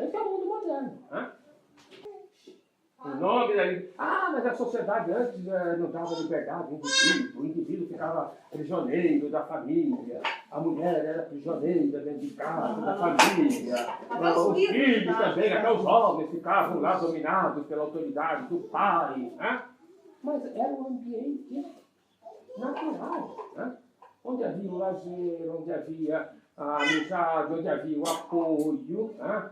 Esse é o mundo moderno. Né? O nome da... mas a sociedade antes não dava liberdade ao indivíduo. O indivíduo ficava prisioneiro da família. A mulher era prisioneira dentro de casa, da família. Os filhos também, até os homens ficavam lá dominados pela autoridade do pai. Né? Mas era um ambiente natural. Né? Onde havia o lazer, onde havia a amizade, onde havia o apoio. Né?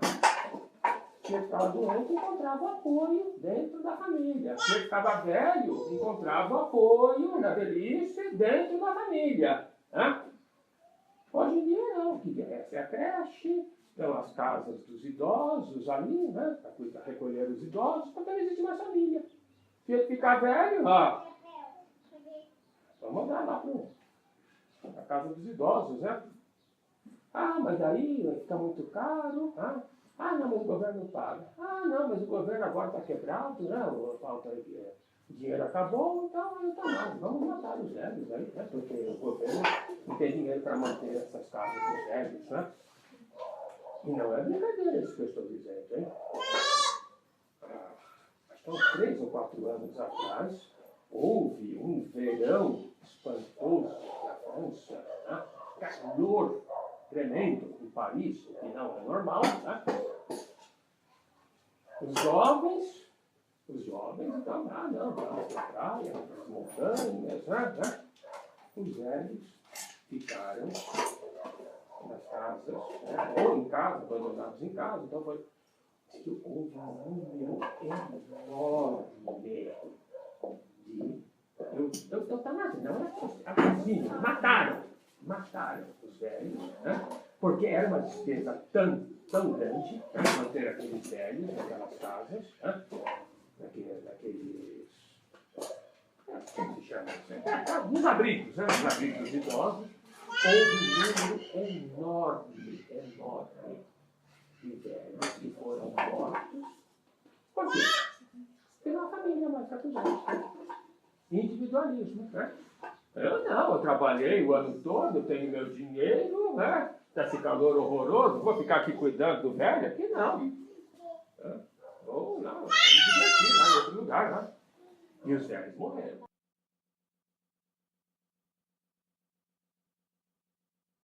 Se ficava doente, encontrava apoio dentro da família. Se ficava velho, encontrava apoio na velhice dentro da família. Né? Hoje em dia não, que essa é a creche, então as casas dos idosos ali, né, para recolher os idosos, porque não existe mais família. Se ele ficar velho, ó, vamos mandar lá para a casa dos idosos, né? Ah, mas aí fica muito caro, ah, não, mas o governo paga. Ah, não, mas o governo agora está quebrado, né? O dinheiro acabou, então mais. Vamos matar os velhos aí, né? Porque o governo não tem dinheiro para manter essas casas dos velhos, né? E não é brincadeira isso que eu estou dizendo, hein? Acho que há uns 3 ou 4 anos atrás, houve um verão espantoso na França, né? Calor tremendo em Paris, o que não é normal, né? Os jovens, então, não, vamos para a praia, nas montanhas, né? Os velhos ficaram nas casas, né? Ou em casa, abandonados em casa, então foi que houve um número enorme de eutanásia, não é assassínio, mataram os velhos, né? Porque era uma despesa tão grande para manter aqueles velhos naquelas casas, né? Naqueles como se chama? Nos abrigos, né? Nos abrigos idosos, houve um número enorme de velhos que foram mortos. Por quê? Porque uma família mais capuzada. Individualismo, né? Eu trabalhei o ano todo, tenho meu dinheiro, né? Esse calor horroroso, vou ficar aqui cuidando do velho? Aqui não. Ou não, vamos divertir lá em outro lugar, né? E os velhos morreram.